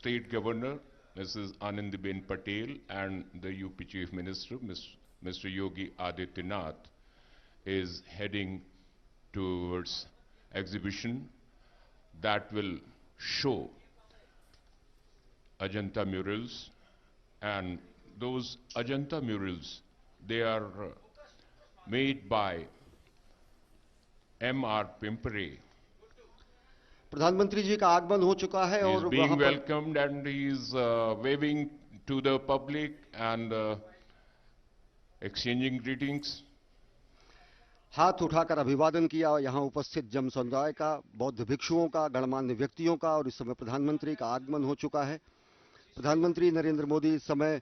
State Governor, Mrs. Anandiben Patel, and the UP Chief Minister, Mr. Yogi Adityanath, is heading towards exhibition that will show Ajanta murals, and those Ajanta murals, they are made by M.R. Pimpare. प्रधानमंत्री जी का आगमन हो चुका है He is और being वहां पर welcomed and he is waving to the public and exchanging greetings. हाथ उठाकर अभिवादन किया यहां उपस्थित जन समुदाय का, बौद्ध भिक्षुओं का, गणमान्य व्यक्तियों का, और इस समय प्रधानमंत्री का आगमन हो चुका है। प्रधानमंत्री नरेंद्र मोदी इस समय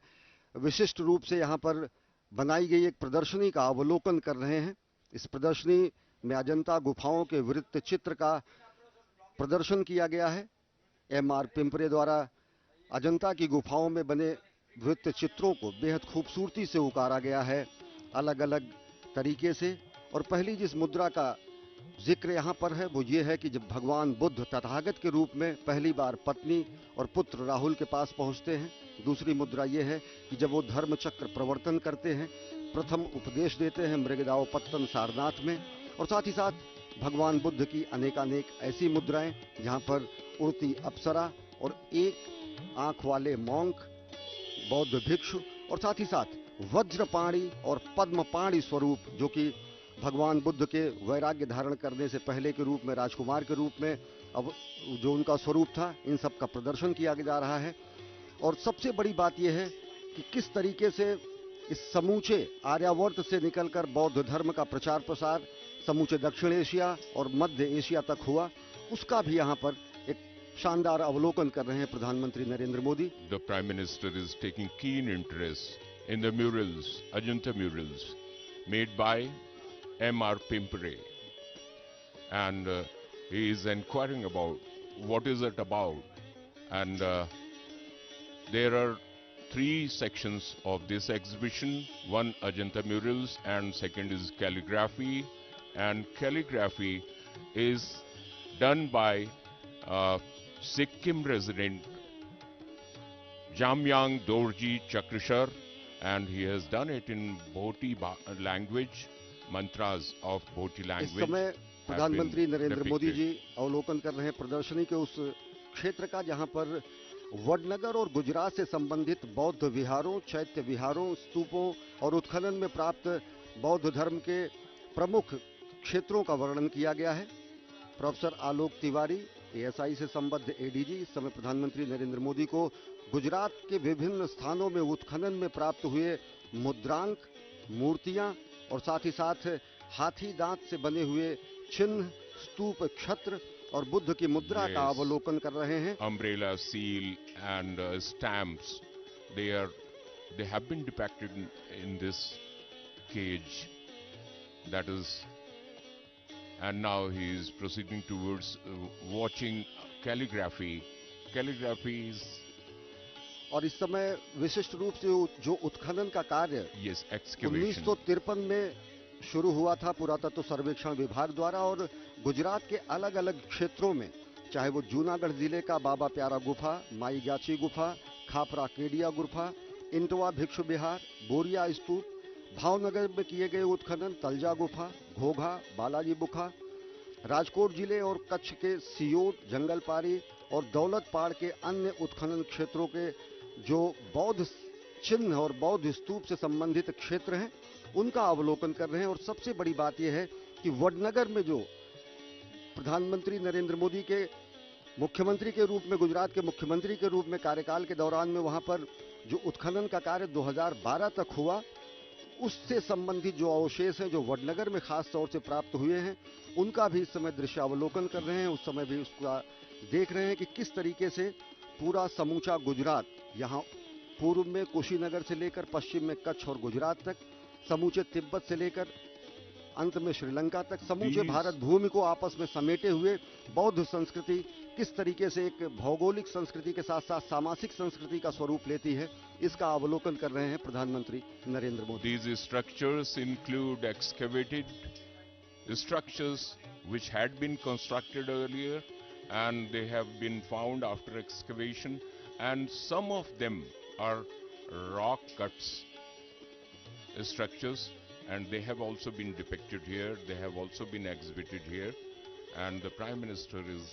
विशिष्ट रूप से यहां पर बनाई गई एक प्रदर्शनी का अवलोकन कर रहे हैं। इस प्रदर्शनी में अजंता गुफाओं के वृत्त चित्र का प्रदर्शन किया गया है। M.R. पिंपरे द्वारा अजंता की गुफाओं में बने वृत्त चित्रों को बेहद खूबसूरती से उकारा गया है, अलग अलग तरीके से। और पहली जिस मुद्रा का जिक्र यहाँ पर है वो ये है कि जब भगवान बुद्ध तथागत के रूप में पहली बार पत्नी और पुत्र राहुल के पास पहुँचते हैं। दूसरी मुद्रा ये है कि जब वो धर्म चक्र प्रवर्तन करते हैं, प्रथम उपदेश देते हैं मृगदावपत्तन सारनाथ में। और साथ ही साथ भगवान बुद्ध की अनेकानेक ऐसी मुद्राएं जहाँ पर उड़ती अप्सरा और एक आंख वाले मॉन्क बौद्ध भिक्षु, और साथ ही साथ वज्रपाणी और पद्मपाणी स्वरूप जो कि भगवान बुद्ध के वैराग्य धारण करने से पहले के रूप में राजकुमार के रूप में अब जो उनका स्वरूप था, इन सब का प्रदर्शन किया जा रहा है। और सबसे बड़ी बात यह है कि किस तरीके से इस समूचे आर्यावर्त से निकलकर बौद्ध धर्म का प्रचार प्रसार समूचे दक्षिण एशिया और मध्य एशिया तक हुआ, उसका भी यहाँ पर एक शानदार अवलोकन कर रहे हैं प्रधानमंत्री Narendra Modi. The Prime Minister is taking keen interest in the murals, Ajanta murals, made by M.R. Pimpare, and he is inquiring about what is it about, and there are three sections of this exhibition. One Ajanta murals and second is calligraphy, and calligraphy is done by Sikkim resident Jamyang Dorji Chakrashar, and he has done it in Bhoti language, mantras of Bhoti language. इस समय प्रधानमंत्री नरेंद्र मोदी जी अवलोकन कर रहे हैं प्रदर्शनी के उस क्षेत्र का जहां पर वडनगर और गुजरात से संबंधित बौद्ध विहारों, चैत्य विहारों, स्तूपों और उत्खनन में प्राप्त बौद्ध धर्म के प्रमुख क्षेत्रों का वर्णन किया गया है। प्रोफेसर आलोक तिवारी, ASI से संबद्ध ADG, इस समय प्रधानमंत्री नरेंद्र मोदी को गुजरात के विभिन्न स्थानों में उत्खनन में प्राप्त हुए मुद्रांक, मूर्तियां और साथ ही साथ हाथी दांत से बने हुए चिन्ह, स्तूप, छत्र और बुद्ध की मुद्रा का अवलोकन कर रहे हैं। Umbrella, seal and stamps, they have been depicted in this cage. That is, and now he is proceeding towards watching calligraphy. Calligraphy is, और इस समय विशिष्ट रूप से जो उत्खनन का कार्य yes, excavation 1953 में शुरू हुआ था पुरातत्व सर्वेक्षण विभाग द्वारा, और गुजरात के अलग अलग क्षेत्रों में, चाहे वो जूनागढ़ जिले का बाबा प्यारा गुफा, माई गाची गुफा, खापरा केडिया गुफा, इंटवा भिक्षु विहार, बोरिया स्तूप, भावनगर में किए गए उत्खनन, तलजा गुफा, घोघा, बालाजी गुफा, राजकोट जिले और कच्छ के सियोट, जंगलपारी और दौलतपाड़ के अन्य उत्खनन क्षेत्रों के जो बौद्ध चिन्ह और बौद्ध स्तूप से संबंधित क्षेत्र हैं, उनका अवलोकन कर रहे हैं। और सबसे बड़ी बात यह है कि वडनगर में जो प्रधानमंत्री नरेंद्र मोदी के मुख्यमंत्री के रूप में, गुजरात के मुख्यमंत्री के रूप में कार्यकाल के दौरान में वहां पर जो उत्खनन का कार्य 2012 तक हुआ, उससे संबंधित जो अवशेष हैं जो वडनगर में खास तौर से प्राप्त हुए हैं, उनका भी इस समय दृश्य अवलोकन कर रहे हैं। उस समय भी उसका देख रहे हैं कि किस तरीके से पूरा समूचा गुजरात, यहाँ पूर्व में कुशीनगर से लेकर पश्चिम में कच्छ और गुजरात तक, समूचे तिब्बत से लेकर अंत में श्रीलंका तक, समूचे भारत भूमि को आपस में समेटे हुए बौद्ध संस्कृति किस तरीके से एक भौगोलिक संस्कृति के साथ साथ सामाजिक संस्कृति का स्वरूप लेती है, इसका अवलोकन कर रहे हैं प्रधानमंत्री Narendra Modi. These structures include excavated structures which had been constructed earlier and they have been found after excavation, and some of them are rock cuts structures, and they have also been depicted here, they have also been exhibited here, and the Prime Minister is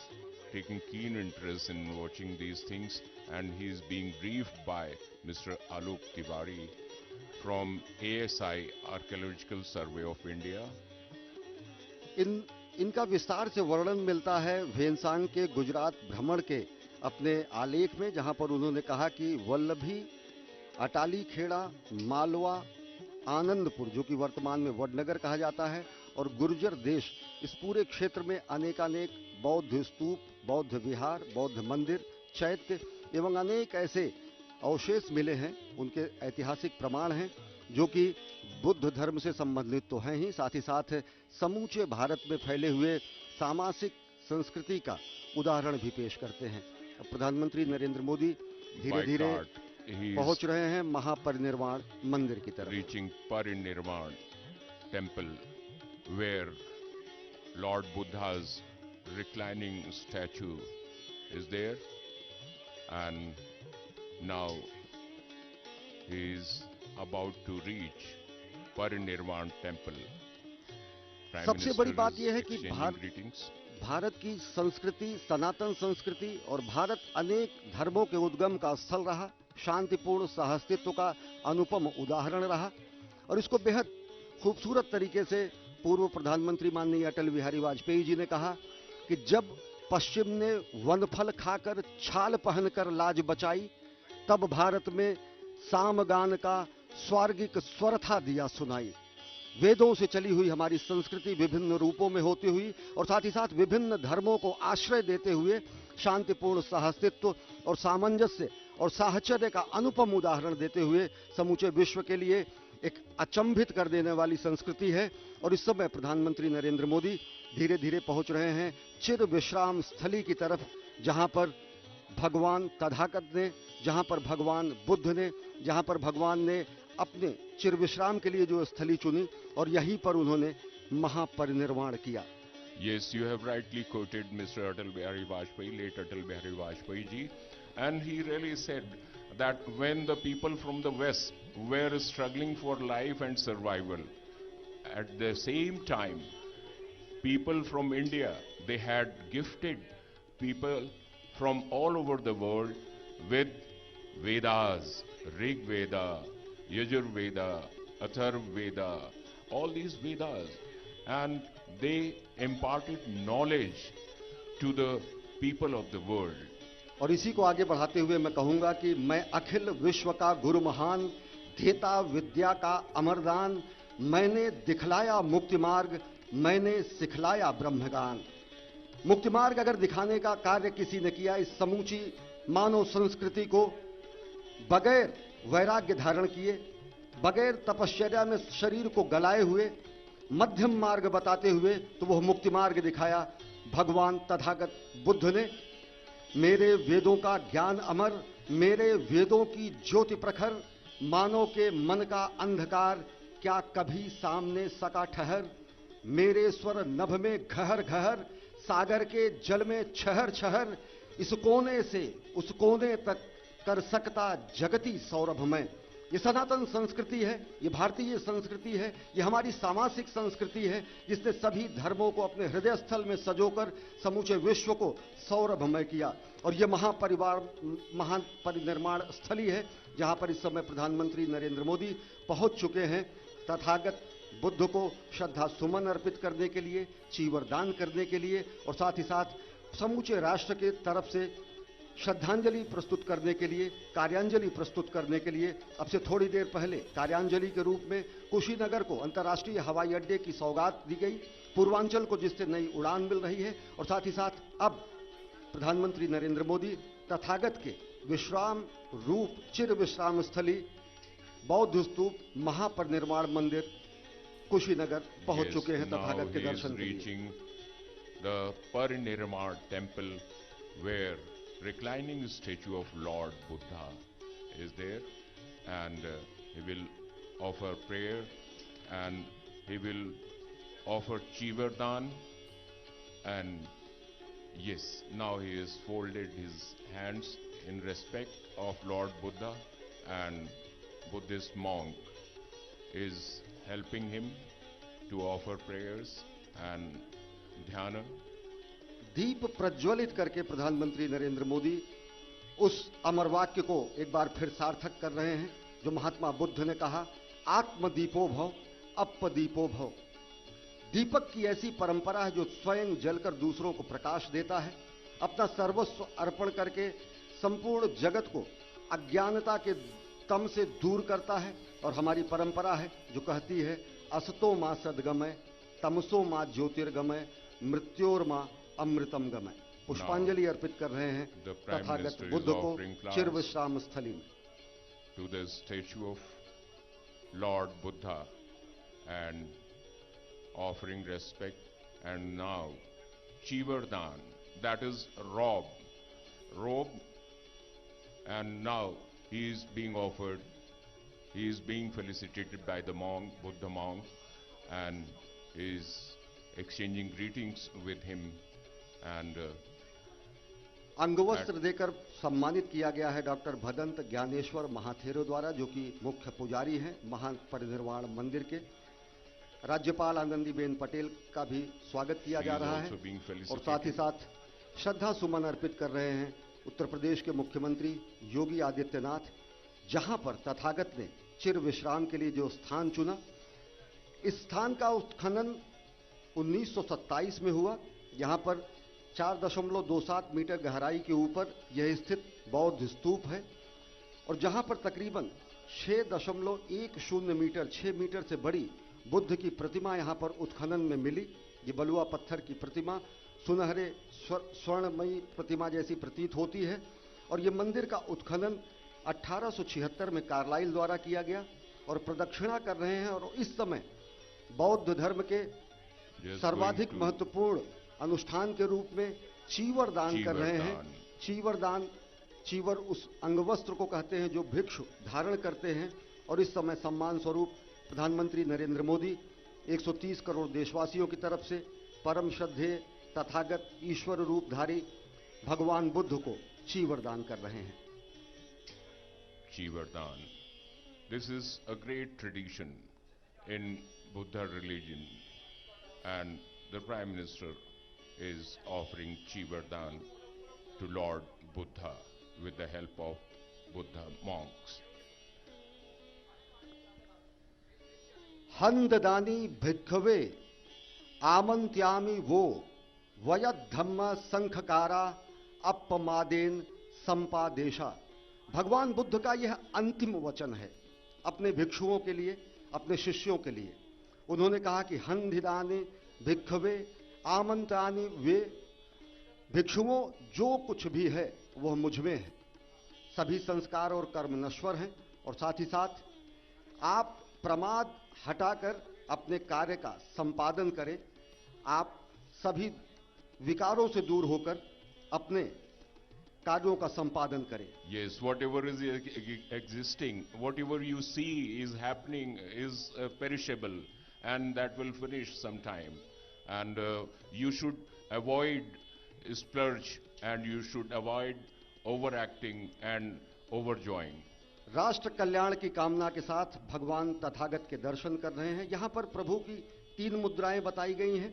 taking keen interest in watching these things, and he is being briefed by Mr. Alok Tiwari from ASI, Archaeological Survey of India. इनका विस्तार से वर्णन मिलता है भेनसांग के गुजरात भ्रमण के अपने आलेख में, जहां पर उन्होंने कहा कि वल्लभी, अटाली खेड़ा, मालवा, आनंदपुर जो कि वर्तमान में वडनगर कहा जाता है, और गुर्जर देश, इस पूरे क्षेत्र में अनेकानेक बौद्ध स्तूप, बौद्ध विहार, बौद्ध मंदिर, चैत्य एवं अनेक ऐसे अवशेष मिले हैं, उनके ऐतिहासिक प्रमाण हैं जो कि बुद्ध धर्म से संबंधित तो हैं ही, साथ ही साथ समूचे भारत में फैले हुए सामासिक संस्कृति का उदाहरण भी पेश करते हैं। अब प्रधानमंत्री नरेंद्र मोदी धीरे धीरे पहुंच रहे हैं महापरिनिर्वाण मंदिर की तरफ। Reaching Parinirvana temple where lord Buddha's reclining statue is there, and now he is about to reach Parinirvan temple. सबसे बड़ी बात यह है कि भारत की संस्कृति, सनातन संस्कृति, और भारत अनेक धर्मों के उद्गम का स्थल रहा, शांतिपूर्ण सहअस्तित्व का अनुपम उदाहरण रहा, और इसको बेहद खूबसूरत तरीके से पूर्व प्रधानमंत्री माननीय अटल बिहारी वाजपेयी जी ने कहा कि जब पश्चिम ने वनफल खाकर छाल पहनकर लाज बचाई, तब भारत में सामगान का स्वर्गिक स्वर था दिया सुनाई। वेदों से चली हुई हमारी संस्कृति विभिन्न रूपों में होती हुई और साथ ही साथ विभिन्न धर्मों को आश्रय देते हुए शांतिपूर्ण सहअस्तित्व और सामंजस्य और साहचर्य का अनुपम उदाहरण देते हुए समूचे विश्व के लिए एक अचंभित कर देने वाली संस्कृति है। और इस समय प्रधानमंत्री नरेंद्र मोदी धीरे धीरे पहुंच रहे हैं चिर विश्राम स्थली की तरफ, जहां पर भगवान तथागत ने, जहां पर भगवान बुद्ध ने, जहां पर भगवान ने अपने चिर विश्राम के लिए जो स्थली चुनी और यहीं पर उन्होंने महापरिनिर्वाण किया। Yes, you have rightly quoted Mr. Atal Bihari Vajpayee, late Atal Bihari Vajpayee ji, and he really said that when the people from the West were struggling for life and survival, at the same time, people from India, they had gifted people from all over the world with Vedas, Rig Veda, Yajur Veda, Atharv Veda, all these Vedas, and they imparted knowledge to the people of the world. और इसी को आगे बढ़ाते हुए मैं कहूंगा कि मैं अखिल विश्व का गुरु महान, देता विद्या का अमरदान, मैंने दिखलाया मुक्ति मार्ग, मैंने सिखलाया ब्रह्मगान। मुक्ति मार्ग अगर दिखाने का कार्य किसी ने किया, इस समूची मानव संस्कृति को बगैर वैराग्य धारण किए, बगैर तपश्चर्या में शरीर को गलाए हुए मध्यम मार्ग बताते हुए, तो वह मुक्ति मार्ग दिखाया भगवान तथागत बुद्ध ने। मेरे वेदों का ज्ञान अमर, मेरे वेदों की ज्योति प्रखर, मानव के मन का अंधकार क्या कभी सामने सका ठहर। मेरे स्वर नभ में घहर घहर, सागर के जल में छहर छहर, इस कोने से उस कोने तक कर सकता जगती सौरभ में। ये सनातन संस्कृति है, ये भारतीय संस्कृति है, ये हमारी सामासिक संस्कृति है, जिसने सभी धर्मों को अपने हृदय स्थल में सजोकर समूचे विश्व को सौरभमय किया। और ये महान परिनिर्वाण स्थली है, जहां पर इस समय प्रधानमंत्री नरेंद्र मोदी पहुंच चुके हैं तथागत बुद्ध को श्रद्धा सुमन अर्पित करने के लिए, चीवरदान करने के लिए, और साथ ही साथ समूचे राष्ट्र के तरफ से श्रद्धांजलि प्रस्तुत करने के लिए, कार्यांजलि प्रस्तुत करने के लिए। अब से थोड़ी देर पहले कार्यांजलि के रूप में कुशीनगर को अंतर्राष्ट्रीय हवाई अड्डे की सौगात दी गई, पूर्वांचल को जिससे नई उड़ान मिल रही है, और साथ ही साथ अब प्रधानमंत्री नरेंद्र मोदी तथागत के विश्राम रूप चिर विश्राम स्थली बौद्ध स्तूप महापरिनिर्वाण मंदिर कुशीनगर पहुंच चुके हैं तथागत के दर्शन के लिए। The Parinirvan temple where reclining statue of Lord Buddha is there, and he will offer prayer and he will offer Chivardhan, and yes, now he has folded his hands in respect of Lord Buddha and Buddhist monk is helping him to offer prayers and dhyana. दीप प्रज्वलित करके प्रधानमंत्री नरेंद्र मोदी उस अमर वाक्य को एक बार फिर सार्थक कर रहे हैं जो महात्मा बुद्ध ने कहा, आत्मदीपो भव अपदीपो भव। दीपक की ऐसी परंपरा है जो स्वयं जलकर दूसरों को प्रकाश देता है, अपना सर्वस्व अर्पण करके संपूर्ण जगत को अज्ञानता के तम से दूर करता है। और हमारी परंपरा है जो कहती है, असतो मां सद्गमय तमसो मां ज्योतिर्गमय मृत्योर्मा अमृतम गमय। पुष्पांजलि अर्पित कर रहे हैं तथागत बुद्ध को चिरविश्राम स्थली में। To the statue of Lord Buddha and offering respect, and now Chivardhan, that is robe, and now he is being offered, he is being felicitated by the monk, Buddha monk, and is exchanging greetings with him, and अंगवस्त्र देकर सम्मानित किया गया है doctor Bhadant Dnyaneshwar Mahathero द्वारा, जो कि मुख्य पुजारी हैं महान परिनिर्वाण मंदिर के। राज्यपाल आनंदीबेन पटेल का भी स्वागत किया जा रहा है और साथ ही साथ श्रद्धा सुमन अर्पित कर रहे हैं उत्तर प्रदेश के मुख्यमंत्री योगी आदित्यनाथ, जहां पर तथागत ने चिर विश्राम के लिए जो स्थान चुना, इस स्थान का उत्खनन 1927 में हुआ। यहां पर 4.27 मीटर गहराई के ऊपर यह स्थित बौद्ध स्तूप है और जहां पर तकरीबन 6.10 मीटर 6 मीटर से बड़ी बुद्ध की प्रतिमा यहां पर उत्खनन में मिली। ये बलुआ पत्थर की प्रतिमा सुनहरे स्वर्णमयी प्रतिमा जैसी प्रतीत होती है और ये मंदिर का उत्खनन 1876 में कार्लाइल द्वारा किया गया और प्रदक्षिणा कर रहे हैं। और इस समय बौद्ध धर्म के सर्वाधिक महत्वपूर्ण अनुष्ठान के रूप में चीवर दान कर रहे हैं। चीवर दान, चीवर उस अंगवस्त्र को कहते हैं जो भिक्षु धारण करते हैं और इस समय सम्मान स्वरूप प्रधानमंत्री नरेंद्र मोदी 130 करोड़ देशवासियों की तरफ से परम श्रद्धेय तथागत ईश्वर रूपधारी भगवान बुद्ध को चीवर दान कर रहे हैं। चीवर दान, this is a great tradition in Buddha religion and the prime minister is offering Chivardhan to Lord Buddha with the help of Buddha monks. हंददानी भिक्खवे आमंत्यामि वो वयद धम्म संखकारा अपमादेन संपादेशा। भगवान बुद्ध का यह अंतिम वचन है अपने भिक्षुओं के लिए, अपने शिष्यों के लिए। उन्होंने कहा कि हंदिदानी भिक्खवे आमंत्रानी वे, भिक्षुओं जो कुछ भी है वह मुझ में है। सभी संस्कार और कर्म नश्वर हैं और साथ ही साथ आप प्रमाद हटाकर अपने कार्य का संपादन करें। आप सभी विकारों से दूर होकर अपने कार्यों का संपादन करें। Yes, whatever is existing, whatever you see is happening is perishable and that will finish sometime. And you should avoid splurge and you should avoid overacting and overjoying. राष्ट्र कल्याण की कामना के साथ भगवान तथागत के दर्शन कर रहे हैं। यहाँ पर प्रभु की 3 मुद्राएं बताई गई हैं।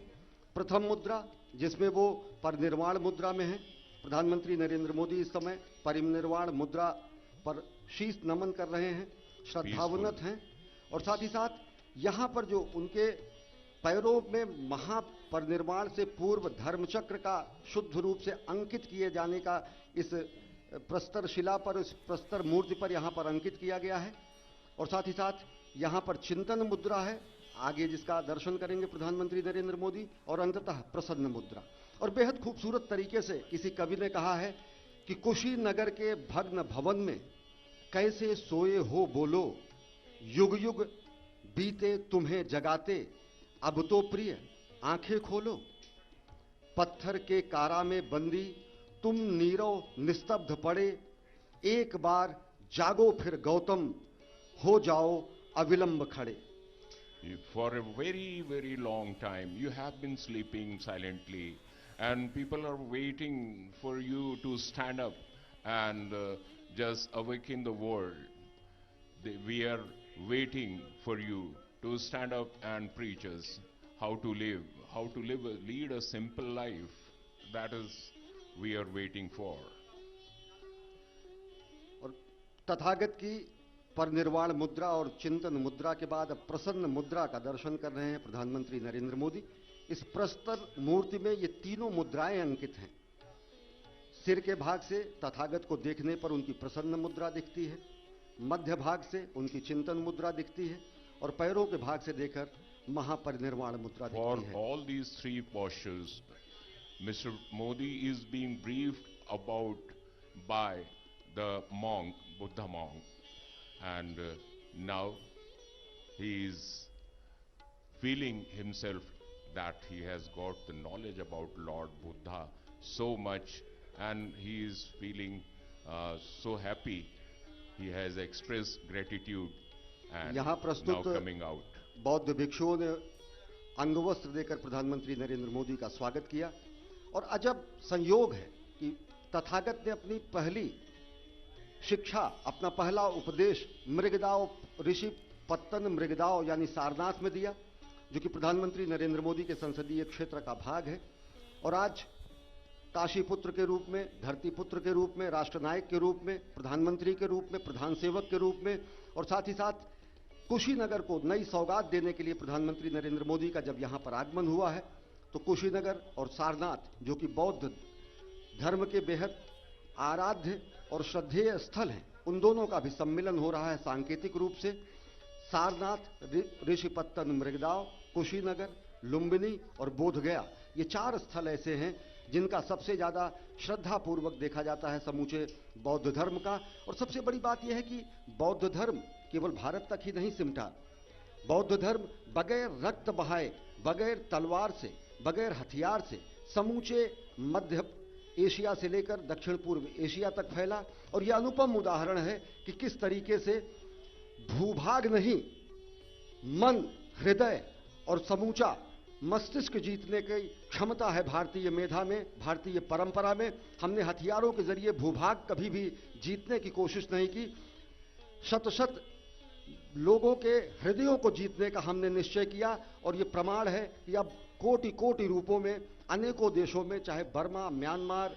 प्रथम मुद्रा जिसमें वो परिनिर्वाण मुद्रा में है। प्रधानमंत्री नरेंद्र मोदी इस समय परिनिर्वाण मुद्रा पर शीश नमन कर रहे हैं, श्रद्धावनत हैं और साथ ही साथ यहाँ पर जो उनके पैरों में महापरिनिर्वाण से पूर्व धर्मचक्र का शुद्ध रूप से अंकित किए जाने का इस प्रस्तर शिला पर, इस प्रस्तर मूर्ति पर यहाँ पर अंकित किया गया है और साथ ही साथ यहाँ पर चिंतन मुद्रा है, आगे जिसका दर्शन करेंगे प्रधानमंत्री नरेंद्र मोदी, और अंततः प्रसन्न मुद्रा। और बेहद खूबसूरत तरीके से किसी कवि ने कहा है कि कुशीनगर के भग्न भवन में कैसे सोए हो बोलो, युग युग बीते तुम्हें जगाते, अब तो प्रिय आंखें खोलो। पत्थर के कारा में बंदी तुम नीरव निस्तब्ध पड़े, एक बार जागो फिर गौतम, हो जाओ अविलंब खड़े। For a very, very long time you have been sleeping silently and people are waiting for you to stand up and just awaken the world. We are waiting for you to stand up and preach us how to live, lead a simple life. That is, we are waiting for. और तथागत की परिनिर्वाण मुद्रा और चिंतन मुद्रा के बाद अब प्रसन्न मुद्रा का दर्शन कर रहे हैं प्रधानमंत्री नरेंद्र मोदी। इस प्रस्तर मूर्ति में ये तीनों मुद्राएं अंकित हैं। सिर के भाग से तथागत को देखने पर उनकी प्रसन्न मुद्रा दिखती है, मध्य भाग से उनकी चिंतन मुद्रा दिखती है और पैरों के भाग से देखकर महापरिनिर्वाण मुद्रा दिखती है। For all these three postures, Mr. Modi is being briefed about by the monk, Buddha monk, and now he is feeling himself that he has got the knowledge about Lord Buddha so much, and he is feeling so happy. He has expressed gratitude and यहाँ now प्रस्तुत coming out. बौद्ध भिक्षुओं ने अंगवस्त्र देकर प्रधानमंत्री नरेंद्र मोदी का स्वागत किया। और अजब संयोग है कि तथागत ने अपनी पहली शिक्षा, अपना पहला उपदेश मृगदाव ऋषि पत्तन मृगदाव यानी सारनाथ में दिया, जो कि प्रधानमंत्री नरेंद्र मोदी के संसदीय क्षेत्र का भाग है। और आज काशी पुत्र के रूप में, धरती पुत्र के रूप में, राष्ट्रनायक के रूप में, प्रधानमंत्री के रूप में, प्रधान सेवक के रूप में और साथ ही साथ कुशीनगर को नई सौगात देने के लिए प्रधानमंत्री नरेंद्र मोदी का जब यहां पर आगमन हुआ है, तो कुशीनगर और सारनाथ, जो कि बौद्ध धर्म के बेहद आराध्य और श्रद्धेय स्थल हैं, उन दोनों का भी सम्मिलन हो रहा है सांकेतिक रूप से। सारनाथ, ऋषिपत्तन मृगदाव, कुशीनगर, लुम्बिनी और बोधगया, ये चार स्थल ऐसे हैं जिनका सबसे ज्यादा श्रद्धा पूर्वक देखा जाता है समूचे बौद्ध धर्म का। और सबसे बड़ी बात यह है कि बौद्ध धर्म केवल भारत तक ही नहीं सिमटा। बौद्ध धर्म बगैर रक्त बहाए, बगैर तलवार से, बगैर हथियार से समूचे मध्य एशिया से लेकर दक्षिण पूर्व एशिया तक फैला। और यह अनुपम उदाहरण है कि किस तरीके से भूभाग नहीं, मन, हृदय और समूचा मस्तिष्क जीतने की क्षमता है भारतीय मेधा में, भारतीय परंपरा में। हमने हथियारों के जरिए भूभाग कभी भी जीतने की कोशिश नहीं की। शत शत लोगों के हृदयों को जीतने का हमने निश्चय किया। और यह प्रमाण है कि अब कोटि कोटि रूपों में अनेकों देशों में, चाहे बर्मा, म्यांमार,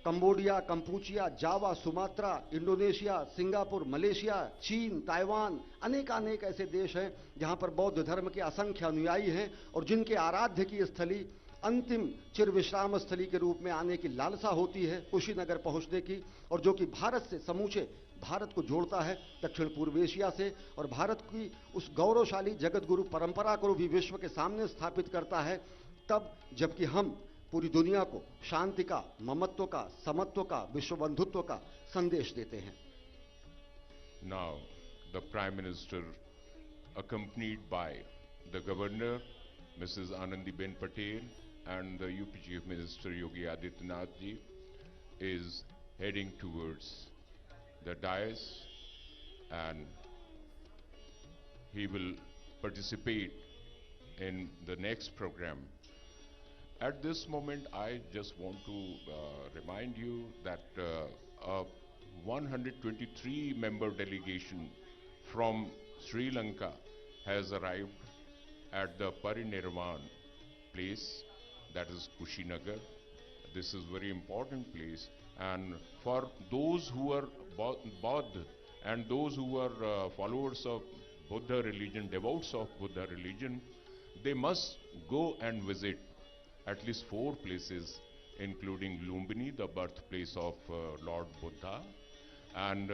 कंबोडिया, कंपूचिया, जावा, सुमात्रा, इंडोनेशिया, सिंगापुर, मलेशिया, चीन, ताइवान, अनेक ऐसे देश हैं जहां पर बौद्ध धर्म के असंख्य अनुयायी हैं और जिनके आराध्य की स्थली, अंतिम चिर विश्राम स्थली के रूप में आने की लालसा होती है, कुशीनगर पहुंचने की। और जो कि भारत से, समूचे भारत को जोड़ता है दक्षिण पूर्व एशिया से, और भारत की उस गौरवशाली जगत गुरु परंपरा को भी विश्व के सामने स्थापित करता है, तब जबकि हम पूरी दुनिया को शांति का, ममत्व का, समत्व का, विश्व बंधुत्व का संदेश देते हैं। Now, the Prime Minister, accompanied by the Governor, Mrs. Anandiben Patel, and the UP Chief Minister Yogi Adityanath ji, is heading towards the dais, and he will participate in the next program. At this moment, I just want to remind you that a 123-member delegation from Sri Lanka has arrived at the Parinirvan place, that is Kushinagar. This is very important place, and for those who are Bauddha and those who are followers of Buddha religion, devotees of Buddha religion, they must go and visit at least 4 places, including Lumbini, the birthplace of Lord Buddha, and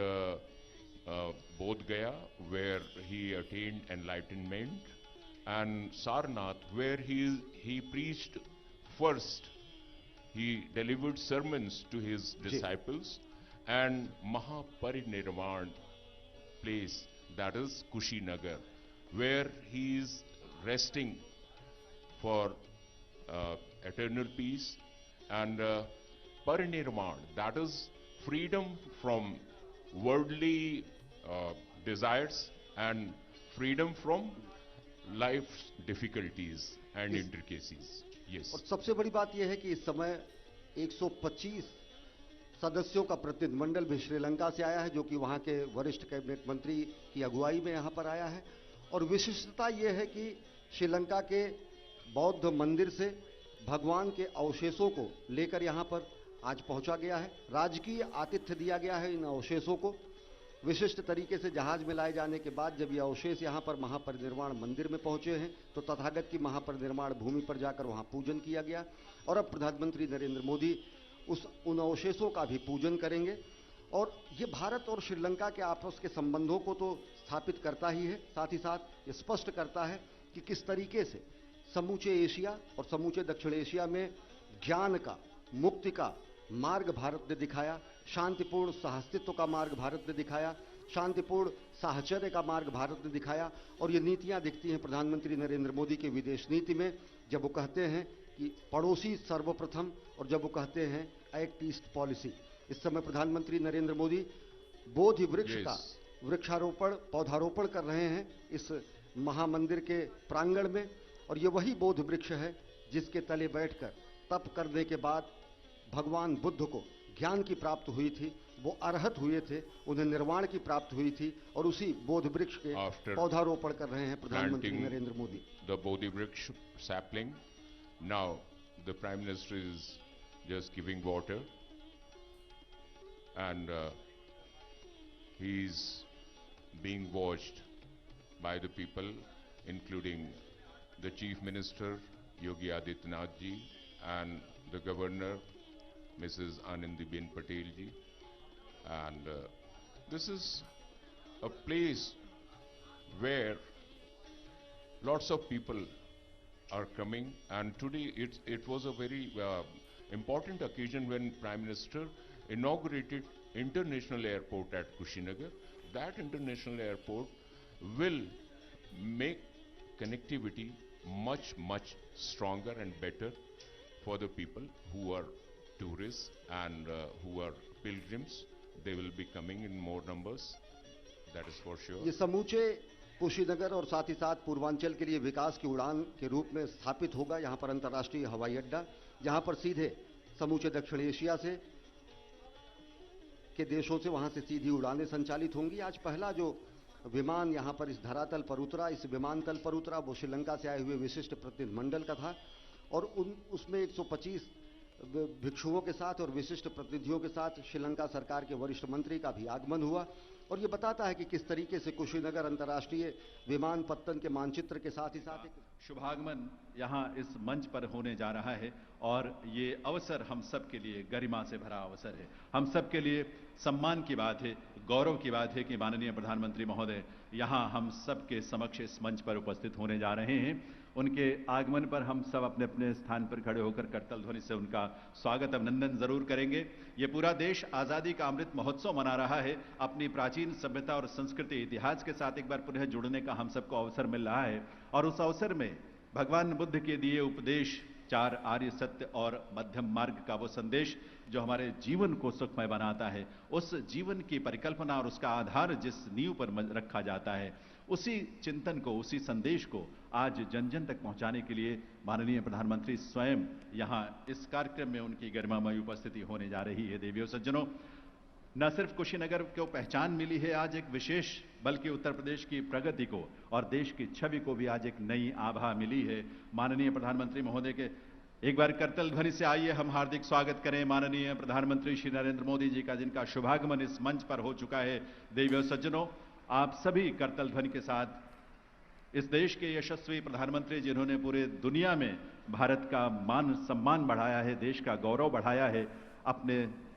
Bodh Gaya, where he attained enlightenment, and Sarnath, where he preached first. He delivered sermons to his disciples, and Mahaparinirvan place, that is Kushinagar, where he is resting for eternal peace, and Parinirvan, that is freedom from worldly desires and freedom from life's difficulties and intricacies. Yes. और सबसे बड़ी बात यह है कि इस समय 125 सदस्यों का प्रतिनिधिमंडल भी श्रीलंका से आया है, जो कि वहां के वरिष्ठ कैबिनेट मंत्री की अगुवाई में यहां पर आया है। और विशिष्टता यह है कि श्रीलंका के बौद्ध मंदिर से भगवान के अवशेषों को लेकर यहां पर आज पहुंचा गया है। राजकीय आतिथ्य दिया गया है इन अवशेषों को। विशिष्ट तरीके से जहाज में लाए जाने के बाद जब ये अवशेष यहां पर महापरिनिर्वाण मंदिर में पहुंचे हैं, तो तथागत की महापरिनिर्वाण भूमि पर जाकर वहां पूजन किया गया। और अब प्रधानमंत्री नरेंद्र मोदी उन अवशेषों का भी पूजन करेंगे। और ये भारत और श्रीलंका के आपस के संबंधों को तो स्थापित करता ही है, साथ ही साथ ये स्पष्ट करता है कि किस तरीके से समूचे एशिया और समूचे दक्षिण एशिया में ज्ञान का, मुक्ति का मार्ग भारत ने दिखाया, शांतिपूर्ण सहअस्तित्व का मार्ग भारत ने दिखाया, शांतिपूर्ण साहचर्य का मार्ग भारत ने दिखाया। और ये नीतियां दिखती हैं प्रधानमंत्री नरेंद्र मोदी के विदेश नीति में, जब वो कहते हैं कि पड़ोसी सर्वप्रथम, और जब वो कहते हैं एक्ट ईस्ट पॉलिसी। इस समय प्रधानमंत्री नरेंद्र मोदी बोधि वृक्ष का वृक्षारोपण, पौधारोपण कर रहे हैं इस महामंदिर के प्रांगण में। और ये वही बोध वृक्ष है जिसके तले बैठकर तप करने के बाद भगवान बुद्ध को ज्ञान की प्राप्त हुई थी, वो अरहत हुए थे, उन्हें निर्वाण की प्राप्त हुई थी। और उसी बोध वृक्ष के पौधारोपण कर रहे हैं प्रधानमंत्री नरेंद्र मोदी। द बोधि वृक्ष sapling, now the Prime Minister is just giving water, and he is being watched by the people, including the Chief Minister Yogi Adityanath ji and the Governor Mrs. Anandiben Patel ji. And this is a place where lots of people are coming, and today it was a very important occasion when Prime Minister inaugurated International Airport at Kushinagar. That international airport will make connectivity much stronger and better for the people who are tourists and who are pilgrims. They will be coming in more numbers, that is for sure. ये समूचे कुशीनगर और साथ ही साथ पूर्वांचल के लिए विकास की उड़ान के रूप में स्थापित होगा। यहाँ पर अंतर्राष्ट्रीय हवाई अड्डा, जहाँ पर सीधे समूचे दक्षिण एशिया से के देशों से वहाँ से सीधी उड़ानें संचालित होंगी। आज पहला जो विमान यहाँ पर इस धरातल पर उतरा, इस विमानतल पर उतरा, वो श्रीलंका से आए हुए विशिष्ट प्रतिनिधिमंडल का था। और उसमें 125 भिक्षुओं के साथ और विशिष्ट प्रतिनिधियों के साथ श्रीलंका सरकार के वरिष्ठ मंत्री का भी आगमन हुआ। और ये बताता है कि किस तरीके से कुशीनगर अंतर्राष्ट्रीय विमानपत्तन के मानचित्र के साथ ही साथ एक शुभागमन यहाँ इस मंच पर होने जा रहा है। और ये अवसर हम सब के लिए गरिमा से भरा अवसर है। हम सब के लिए सम्मान की बात है, गौरव की बात है कि माननीय प्रधानमंत्री महोदय यहाँ हम सब के समक्ष इस मंच पर उपस्थित होने जा रहे हैं। उनके आगमन पर हम सब अपने अपने स्थान पर खड़े होकर करतल ध्वनि से उनका स्वागत अभिनंदन जरूर करेंगे। ये पूरा देश आजादी का अमृत महोत्सव मना रहा है। अपनी प्राचीन सभ्यता और संस्कृति इतिहास के साथ एक बार पुनः जुड़ने का हम सबको अवसर मिल रहा है। और उस अवसर में भगवान बुद्ध के दिए उपदेश, 4 आर्य सत्य और मध्यम मार्ग का वो संदेश जो हमारे जीवन को सुखमय बनाता है, उस जीवन की परिकल्पना और उसका आधार जिस नींव पर रखा जाता है, उसी चिंतन को, उसी संदेश को आज जन जन तक पहुंचाने के लिए माननीय प्रधानमंत्री स्वयं यहां इस कार्यक्रम में उनकी गरिमामयी उपस्थिति होने जा रही है। देवियों सज्जनों, न सिर्फ कुशीनगर को पहचान मिली है आज एक विशेष, बल्कि उत्तर प्रदेश की प्रगति को और देश की छवि को भी आज एक नई आभा मिली है। माननीय प्रधानमंत्री महोदय के एक बार करतल ध्वनि से आइए हम हार्दिक स्वागत करें माननीय प्रधानमंत्री श्री नरेंद्र मोदी जी का, जिनका शुभागमन इस मंच पर हो चुका है। देवियों सज्जनों, आप सभी करतल ध्वनि के साथ इस देश के यशस्वी प्रधानमंत्री जिन्होंने पूरे दुनिया में भारत का मान सम्मान बढ़ाया है, देश का गौरव बढ़ाया है, अपने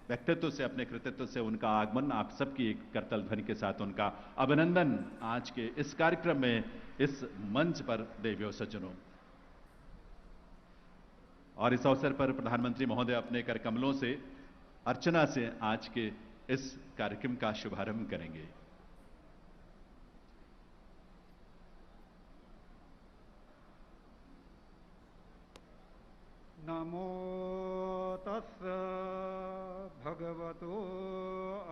व्यक्तित्व से, अपने कृतित्व से उनका आगमन, आप सबकी एक करतल ध्वनि के साथ उनका अभिनंदन आज के इस कार्यक्रम में, इस मंच पर देवियों सज्जनों। और इस अवसर पर प्रधानमंत्री महोदय अपने कर कमलों से अर्चना से आज के इस कार्यक्रम का शुभारंभ करेंगे। नमो तस्स भगवतो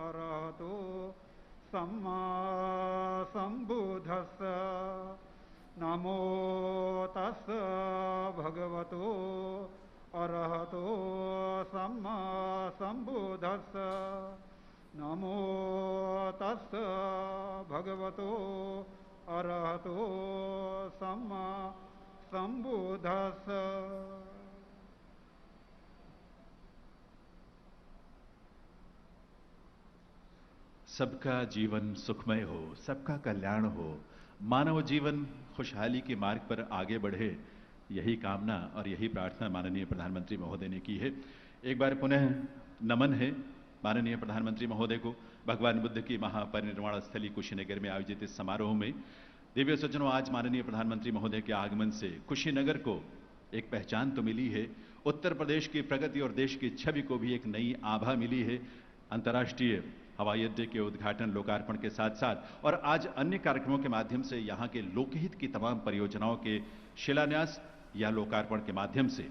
अरहतो सम्मा सम्बुद्धस्स। नमो तस्स भगवतो अरहतो सम्मा सम्बुद्धस्स नमो तस्स भगवतो अरहतो सम्मा सम्बुद्धस्स। सबका जीवन सुखमय हो, सबका कल्याण हो, मानव जीवन खुशहाली के मार्ग पर आगे बढ़े, यही कामना और यही प्रार्थना माननीय प्रधानमंत्री महोदय ने की है। एक बार पुनः नमन है माननीय प्रधानमंत्री महोदय को भगवान बुद्ध की महापरिनिर्वाण स्थली कुशीनगर में आयोजित इस समारोह में। दिव्य सज्जनों, आज माननीय प्रधानमंत्री महोदय के आगमन से कुशीनगर को एक पहचान तो मिली है, उत्तर प्रदेश की प्रगति और देश की छवि को भी एक नई आभा मिली है। अंतर्राष्ट्रीय हवाई अड्डे के उद्घाटन लोकार्पण के साथ साथ और आज अन्य कार्यक्रमों के माध्यम से यहां के लोकहित की तमाम परियोजनाओं के शिलान्यास या लोकार्पण के माध्यम से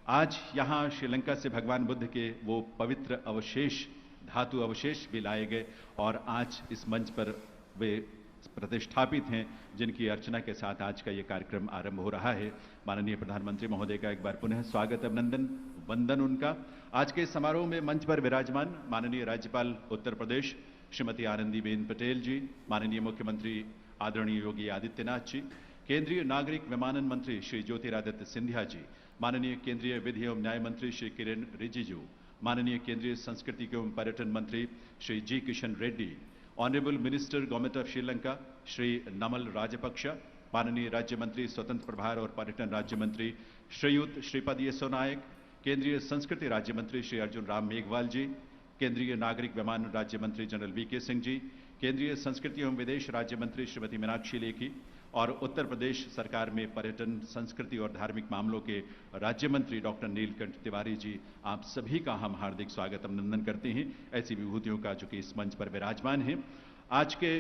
आज यहां श्रीलंका से भगवान बुद्ध के वो पवित्र अवशेष, धातु अवशेष भी लाए गए और आज इस मंच पर वे प्रतिष्ठापित हैं, जिनकी अर्चना के साथ आज का ये कार्यक्रम आरंभ हो रहा है। माननीय प्रधानमंत्री महोदय का एक बार पुनः स्वागत, अभिनंदन, वंदन उनका। आज के समारोह में मंच पर विराजमान माननीय राज्यपाल उत्तर प्रदेश श्रीमती आनंदीबेन पटेल जी, माननीय मुख्यमंत्री आदरणीय योगी आदित्यनाथ जी, केंद्रीय नागरिक विमानन मंत्री श्री ज्योतिरादित्य सिंधिया जी, माननीय केंद्रीय विधि एवं न्याय मंत्री श्री किरेन रिजिजू, माननीय केंद्रीय संस्कृति एवं पर्यटन मंत्री Shri G Kishan Reddy, honourable minister government of Sri Lanka Shri Namal Rajapaksa, माननीय राज्य मंत्री स्वतंत्र प्रभार और पर्यटन राज्य मंत्री श्रीयुत श्रीपद येसो नायक, केंद्रीय संस्कृति राज्य मंत्री श्री अर्जुन राम मेघवाल जी, केंद्रीय नागरिक विमानन राज्य मंत्री जनरल वीके सिंह जी, केंद्रीय संस्कृति एवं विदेश राज्य मंत्री श्रीमती मीनाक्षी लेखी और उत्तर प्रदेश सरकार में पर्यटन, संस्कृति और धार्मिक मामलों के राज्य मंत्री डॉक्टर नीलकंठ तिवारी जी, आप सभी का हम हार्दिक स्वागत अभिनंदन करते हैं ऐसी विभूतियों का जो कि इस मंच पर विराजमान है। आज के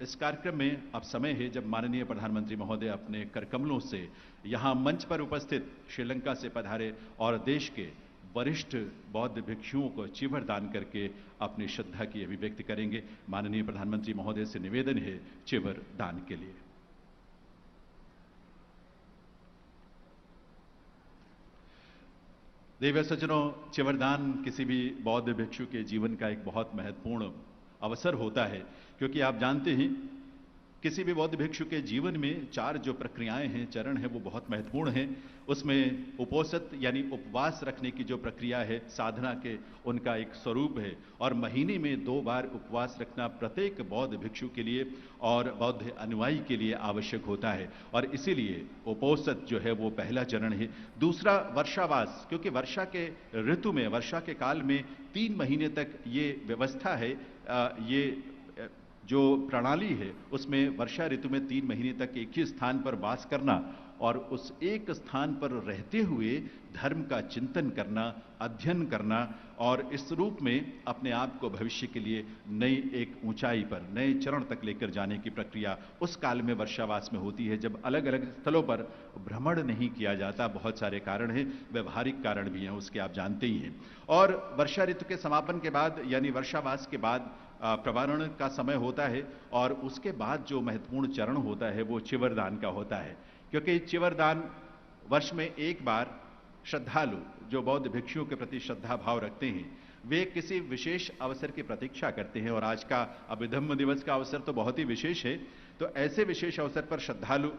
इस कार्यक्रम में अब समय है जब माननीय प्रधानमंत्री महोदय अपने करकमलों से यहां मंच पर उपस्थित श्रीलंका से पधारे और देश के वरिष्ठ बौद्ध भिक्षुओं को चीवर दान करके अपनी श्रद्धा की अभिव्यक्ति करेंगे। माननीय प्रधानमंत्री महोदय से निवेदन है चीवर दान के लिए। देव सज्जनों, चिवरदान किसी भी बौद्ध भिक्षु के जीवन का एक बहुत महत्वपूर्ण अवसर होता है, क्योंकि आप जानते हैं किसी भी बौद्ध भिक्षु के जीवन में 4 जो प्रक्रियाएं हैं, चरण हैं, वो बहुत महत्वपूर्ण हैं। उसमें उपोषित यानी उपवास रखने की जो प्रक्रिया है, साधना के उनका एक स्वरूप है और महीने में 2 बार उपवास रखना प्रत्येक बौद्ध भिक्षु के लिए और बौद्ध अनुयायी के लिए आवश्यक होता है और इसीलिए उपोषित जो है वो पहला चरण है। दूसरा वर्षावास, क्योंकि वर्षा के ऋतु में, वर्षा के काल में 3 महीने तक ये व्यवस्था है, ये जो प्रणाली है उसमें वर्षा ऋतु में 3 महीने तक एक ही स्थान पर वास करना और उस एक स्थान पर रहते हुए धर्म का चिंतन करना, अध्ययन करना और इस रूप में अपने आप को भविष्य के लिए नई एक ऊंचाई पर, नए चरण तक लेकर जाने की प्रक्रिया उस काल में वर्षावास में होती है, जब अलग अलग स्थलों पर भ्रमण नहीं किया जाता। बहुत सारे कारण हैं, व्यवहारिक कारण भी हैं, उसके आप जानते ही हैं। और वर्षा ऋतु के समापन के बाद यानी वर्षावास के बाद प्रवारण का समय होता है और उसके बाद जो महत्वपूर्ण चरण होता है वो चिवरदान का होता है, क्योंकि चिवरदान वर्ष में एक बार श्रद्धालु जो बौद्ध भिक्षुओं के प्रति श्रद्धा भाव रखते हैं वे किसी विशेष अवसर की प्रतीक्षा करते हैं और आज का अभिधम्म दिवस का अवसर तो बहुत ही विशेष है। तो ऐसे विशेष अवसर पर श्रद्धालु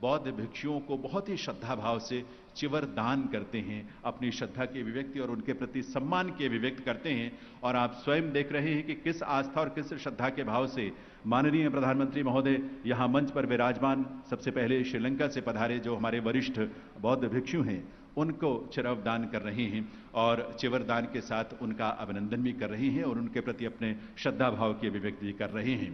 बौद्ध भिक्षुओं को बहुत ही श्रद्धा भाव से चिवर दान करते हैं, अपनी श्रद्धा की अभिव्यक्ति और उनके प्रति सम्मान की अभिव्यक्ति करते हैं। और आप स्वयं देख रहे हैं कि किस आस्था और किस श्रद्धा के भाव से माननीय प्रधानमंत्री महोदय यहां मंच पर विराजमान सबसे पहले श्रीलंका से पधारे जो हमारे वरिष्ठ बौद्ध भिक्षु हैं उनको चिरव दान कर रहे हैं और चिवर दान के साथ उनका अभिनंदन भी कर रहे हैं और उनके प्रति अपने श्रद्धा भाव की अभिव्यक्ति भी कर रहे हैं।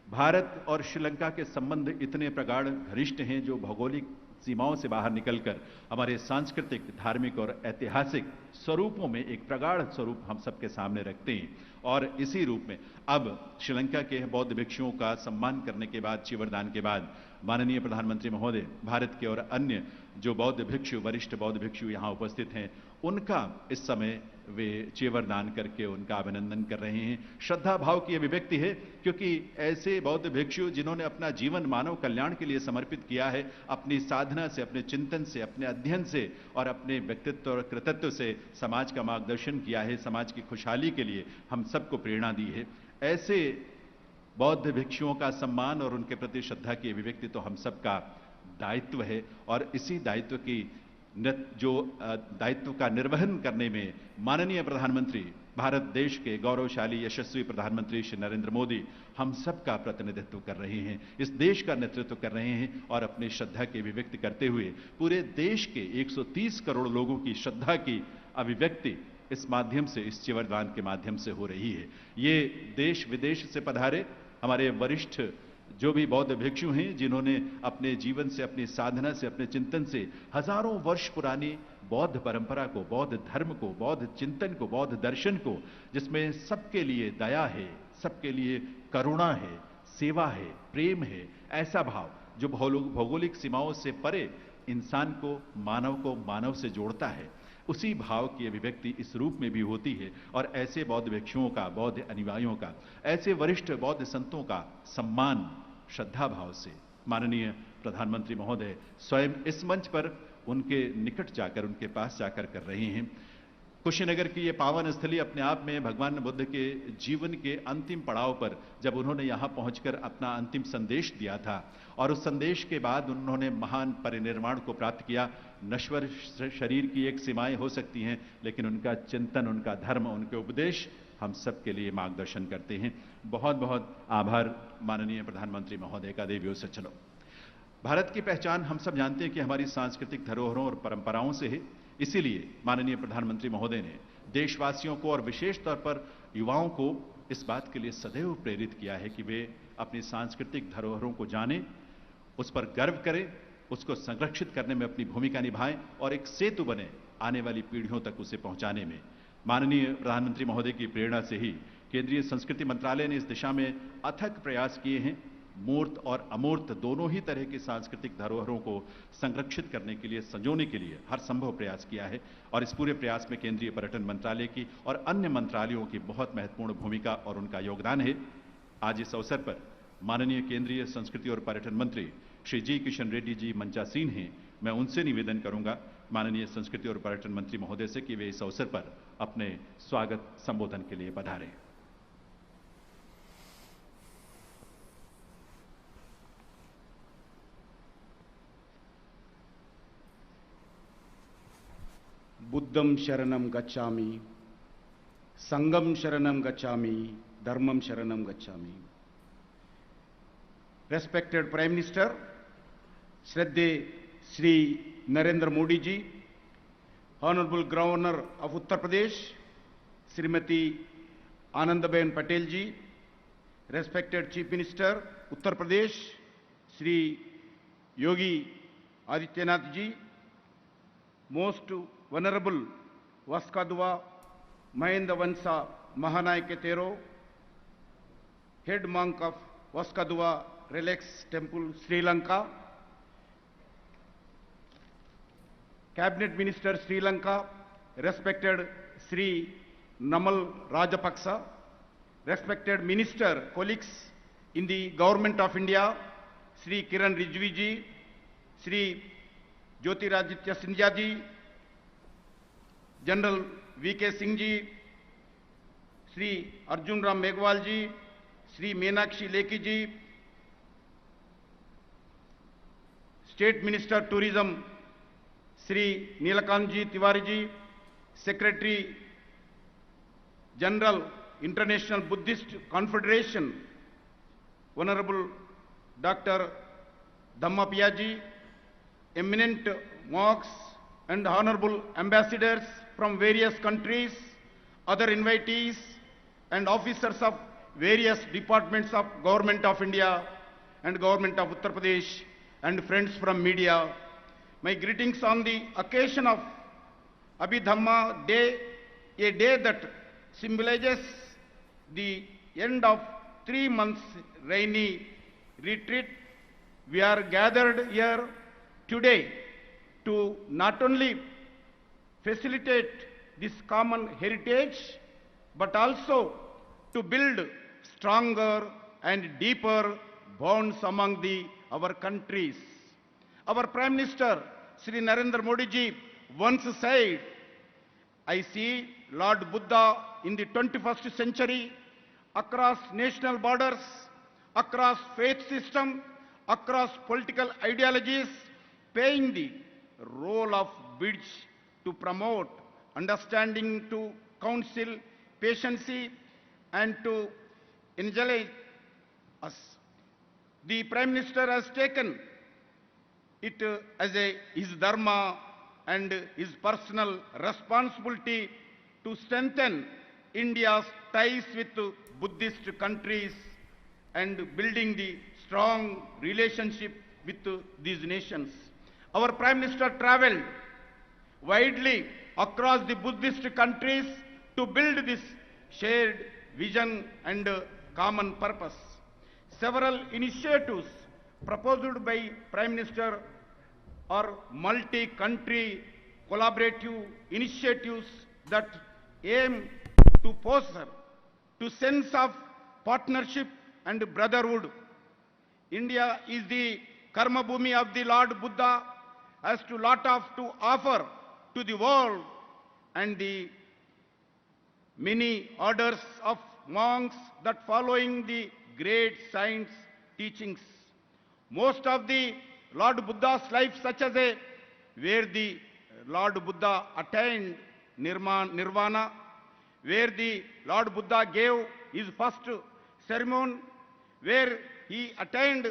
भारत और श्रीलंका के संबंध इतने प्रगाढ़ घनिष्ठ हैं जो भौगोलिक सीमाओं से बाहर निकलकर हमारे सांस्कृतिक, धार्मिक और ऐतिहासिक स्वरूपों में एक प्रगाढ़ स्वरूप हम सबके सामने रखते हैं। और इसी रूप में अब श्रीलंका के बौद्ध भिक्षुओं का सम्मान करने के बाद, चिवरदान के बाद, माननीय प्रधानमंत्री महोदय भारत के और अन्य जो बौद्ध भिक्षु, वरिष्ठ बौद्ध भिक्षु यहां उपस्थित हैं उनका इस समय वे चेवर दान करके उनका अभिनंदन कर रहे हैं। श्रद्धा भाव की अभिव्यक्ति है, क्योंकि ऐसे बौद्ध भिक्षु जिन्होंने अपना जीवन मानव कल्याण के लिए समर्पित किया है, अपनी साधना से, अपने चिंतन से, अपने अध्ययन से और अपने व्यक्तित्व और कृतित्व से समाज का मार्गदर्शन किया है, समाज की खुशहाली के लिए हम सबको प्रेरणा दी है। ऐसे बौद्ध भिक्षुओं का सम्मान और उनके प्रति श्रद्धा की अभिव्यक्ति तो हम सबका दायित्व है, और इसी दायित्व की दायित्व का निर्वहन करने में माननीय प्रधानमंत्री, भारत देश के गौरवशाली यशस्वी प्रधानमंत्री श्री नरेंद्र मोदी हम सबका प्रतिनिधित्व कर रहे हैं, इस देश का नेतृत्व कर रहे हैं और अपनी श्रद्धा की अभिव्यक्ति करते हुए पूरे देश के 130 करोड़ लोगों की श्रद्धा की अभिव्यक्ति इस माध्यम से, इस चिवरदान के माध्यम से हो रही है। ये देश विदेश से पधारे हमारे वरिष्ठ जो भी बौद्ध भिक्षु हैं, जिन्होंने अपने जीवन से, अपनी साधना से, अपने चिंतन से हजारों वर्ष पुरानी बौद्ध परंपरा को, बौद्ध धर्म को, बौद्ध चिंतन को, बौद्ध दर्शन को, जिसमें सबके लिए दया है, सबके लिए करुणा है, सेवा है, प्रेम है, ऐसा भाव जो भौगोलिक सीमाओं से परे इंसान को मानव से जोड़ता है, उसी भाव की अभिव्यक्ति इस रूप में भी होती है। और ऐसे बौद्ध भिक्षुओं का, बौद्ध अनुयायियों का, ऐसे वरिष्ठ बौद्ध संतों का सम्मान श्रद्धा भाव से माननीय प्रधानमंत्री महोदय स्वयं इस मंच पर उनके निकट जाकर, उनके पास जाकर कर रहे हैं। कुशीनगर की ये पावन स्थली अपने आप में भगवान बुद्ध के जीवन के अंतिम पड़ाव पर जब उन्होंने यहां पहुंचकर अपना अंतिम संदेश दिया था और उस संदेश के बाद उन्होंने महान परिनिर्वाण को प्राप्त किया। नश्वर शरीर की एक सीमाएं हो सकती हैं, लेकिन उनका चिंतन, उनका धर्म, उनके उपदेश हम सब के लिए मार्गदर्शन करते हैं। बहुत बहुत आभार माननीय प्रधानमंत्री महोदय का। देवियों सज्जनों, भारत की पहचान हम सब जानते हैं कि हमारी सांस्कृतिक धरोहरों और परंपराओं से है। इसीलिए माननीय प्रधानमंत्री महोदय ने देशवासियों को और विशेष तौर पर युवाओं को इस बात के लिए सदैव प्रेरित किया है कि वे अपनी सांस्कृतिक धरोहरों को जानें, उस पर गर्व करें, उसको संरक्षित करने में अपनी भूमिका निभाएं और एक सेतु बने आने वाली पीढ़ियों तक उसे पहुंचाने में। माननीय प्रधानमंत्री महोदय की प्रेरणा से ही केंद्रीय संस्कृति मंत्रालय ने इस दिशा में अथक प्रयास किए हैं। मूर्त और अमूर्त दोनों ही तरह की सांस्कृतिक धरोहरों को संरक्षित करने के लिए, संजोने के लिए हर संभव प्रयास किया है और इस पूरे प्रयास में केंद्रीय पर्यटन मंत्रालय की और अन्य मंत्रालयों की बहुत महत्वपूर्ण भूमिका और उनका योगदान है। आज इस अवसर पर माननीय केंद्रीय संस्कृति और पर्यटन मंत्री श्री जी किशन रेड्डी जी मंचासीन हैं। मैं उनसे निवेदन करूंगा माननीय संस्कृति और पर्यटन मंत्री महोदय से कि वे इस अवसर पर अपने स्वागत संबोधन के लिए पधारें। बुद्धं शरणं गच्छामि, संघं शरणं गच्छामि, धर्मं शरणं गच्छामि। Respected Prime Minister, Shraddhe Shri Narendra Modi ji, Honorable Governor of Uttar Pradesh, Srimati Anandaben Patel ji, Respected Chief Minister Uttar Pradesh, Shri Yogi Adityanath ji, Most Venerable Vaskadwa Mahendra Vansa Mahanayake Tero, Head Monk of Vaskadwa Relax Temple, Sri Lanka, Cabinet Minister Sri Lanka, respected Sri Namal Rajapaksa, respected Minister, colleagues in the Government of India, Sri Kiran Rijju ji, Sri Jyotiraditya Scindia ji, General V.K. Singh ji, Sri Arjun Ram Meghwal ji, Sri Meenakshi Lekhi ji, State Minister Tourism Sri Nilakant ji Tiwari ji, Secretary General International Buddhist Confederation Honorable Dr. Dhammapaya ji, eminent monks and honorable ambassadors from various countries, other invitees and officers of various departments of Government of India and Government of Uttar Pradesh and friends from media. My greetings on the occasion of Abhidhamma Day, a day that symbolizes the end of 3 months rainy retreat. We are gathered here today to not only facilitate this common heritage, but also to build stronger and deeper bonds among our countries. Our Prime Minister, Sri Narendra Modi ji, once said, I see Lord Buddha in the 21st century across national borders, across faith system, across political ideologies, playing the role of bridge to promote understanding, to counsel, patience, and to enjoy us. The Prime Minister has taken it as his dharma and his personal responsibility to strengthen India's ties with Buddhist countries and building the strong relationship with these nations. Our Prime Minister traveled widely across the Buddhist countries to build this shared vision and common purpose. Several initiatives proposed by Prime Minister are multi-country collaborative initiatives that aim to foster to sense of partnership and brotherhood. India is the karma bhumi of the Lord Buddha, has a lot to offer to the world, and the many orders of monks that following the great science teachings. Most of the Lord Buddha's life, such as where the Lord Buddha attained nirvana, where the Lord Buddha gave his first sermon, where he attained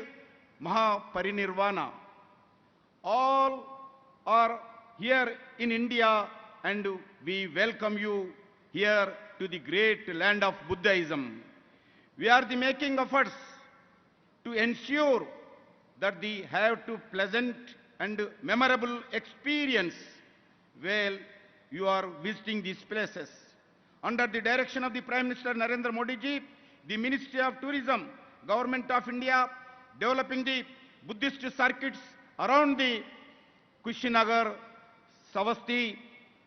Mahaparinirvana. All are here in India, and we welcome you here to the great land of Buddhism. We are making efforts to ensure that they have a pleasant and memorable experience while you are visiting these places. Under the direction of the Prime Minister Narendra Modi ji, the Ministry of Tourism, Government of India, developing the Buddhist circuits around the Kushinagar, Savasti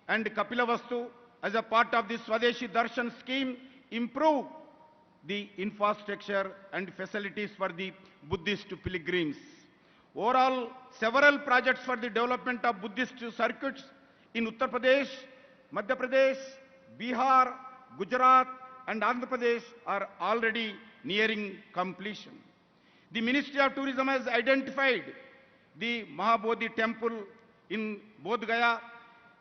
and Kapilavastu as a part of the Swadeshi Darshan scheme, improve the infrastructure and facilities for the Buddhist pilgrims. Overall, several projects for the development of Buddhist circuits in Uttar Pradesh, Madhya Pradesh, Bihar, Gujarat and Andhra Pradesh are already nearing completion. The Ministry of Tourism has identified the Mahabodhi temple in Bodh Gaya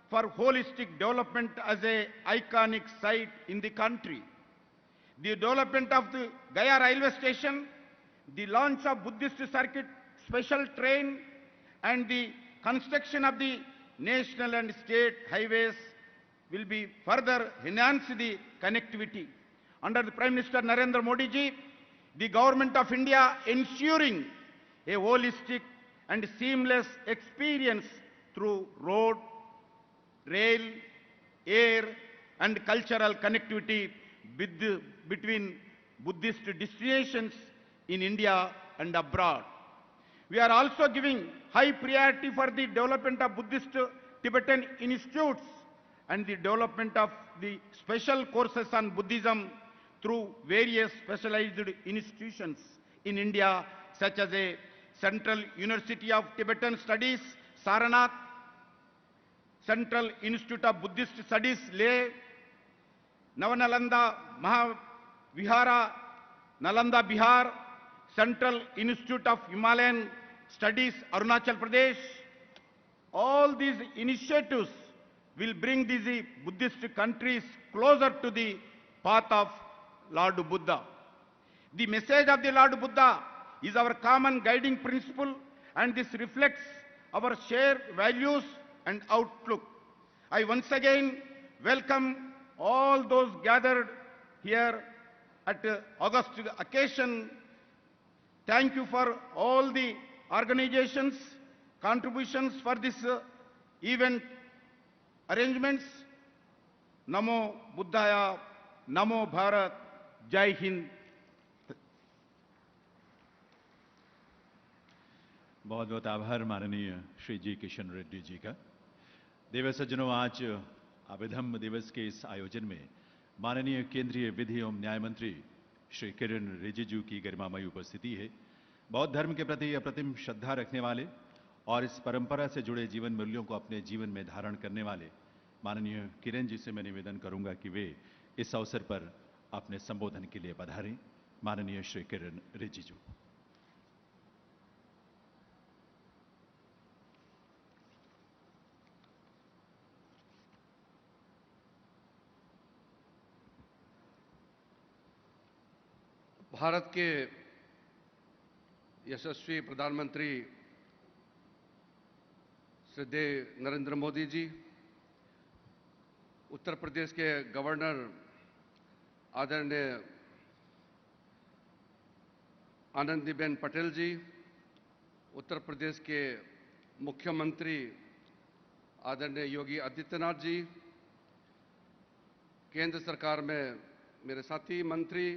for holistic development as an iconic site in the country. The development of the Gaya railway station, the launch of Buddhist circuit special train, and the construction of the national and state highways will be further enhance the connectivity. Under the Prime Minister Narendra Modi ji, the Government of India ensuring a holistic and seamless experience through road, rail, air and cultural connectivity between Buddhist destinations in India and abroad. We are also giving high priority for the development of Buddhist Tibetan institutes and the development of the special courses on Buddhism through various specialized institutions in India, such as a Central University of Tibetan Studies, Saranath, Central Institute of Buddhist Studies, Leh, Navanalanda Mahavihara, Nalanda, Bihar, Central Institute of Himalayan Studies, Arunachal Pradesh. All these initiatives will bring these Buddhist countries closer to the path of Lord Buddha. The message of the Lord Buddha is our common guiding principle, and this reflects our shared values and outlook. I once again welcome all those gathered here at August occasion. Thank you for all the organizations' contributions for this event arrangements. Namo Buddhaya, Namo Bharat, Jai Hind. बहुत बहुत आभार माननीय Shri G Kishan Reddy जी का। देव सज्जनों, आज अभिधम्म दिवस के इस आयोजन में माननीय केंद्रीय विधि एवं न्याय मंत्री श्री किरेन रिजिजू की गरिमामयी उपस्थिति है। बौद्ध धर्म के प्रति अप्रतिम श्रद्धा रखने वाले और इस परंपरा से जुड़े जीवन मूल्यों को अपने जीवन में धारण करने वाले माननीय किरेन जी से मैं निवेदन करूंगा कि वे इस अवसर पर अपने संबोधन के लिए पधारें। माननीय श्री किरेन रिजिजू। भारत के यशस्वी प्रधानमंत्री श्री नरेंद्र मोदी जी, उत्तर प्रदेश के गवर्नर आदरणीय आनंदीबेन पटेल जी, उत्तर प्रदेश के मुख्यमंत्री आदरणीय योगी आदित्यनाथ जी, केंद्र सरकार में मेरे साथी मंत्री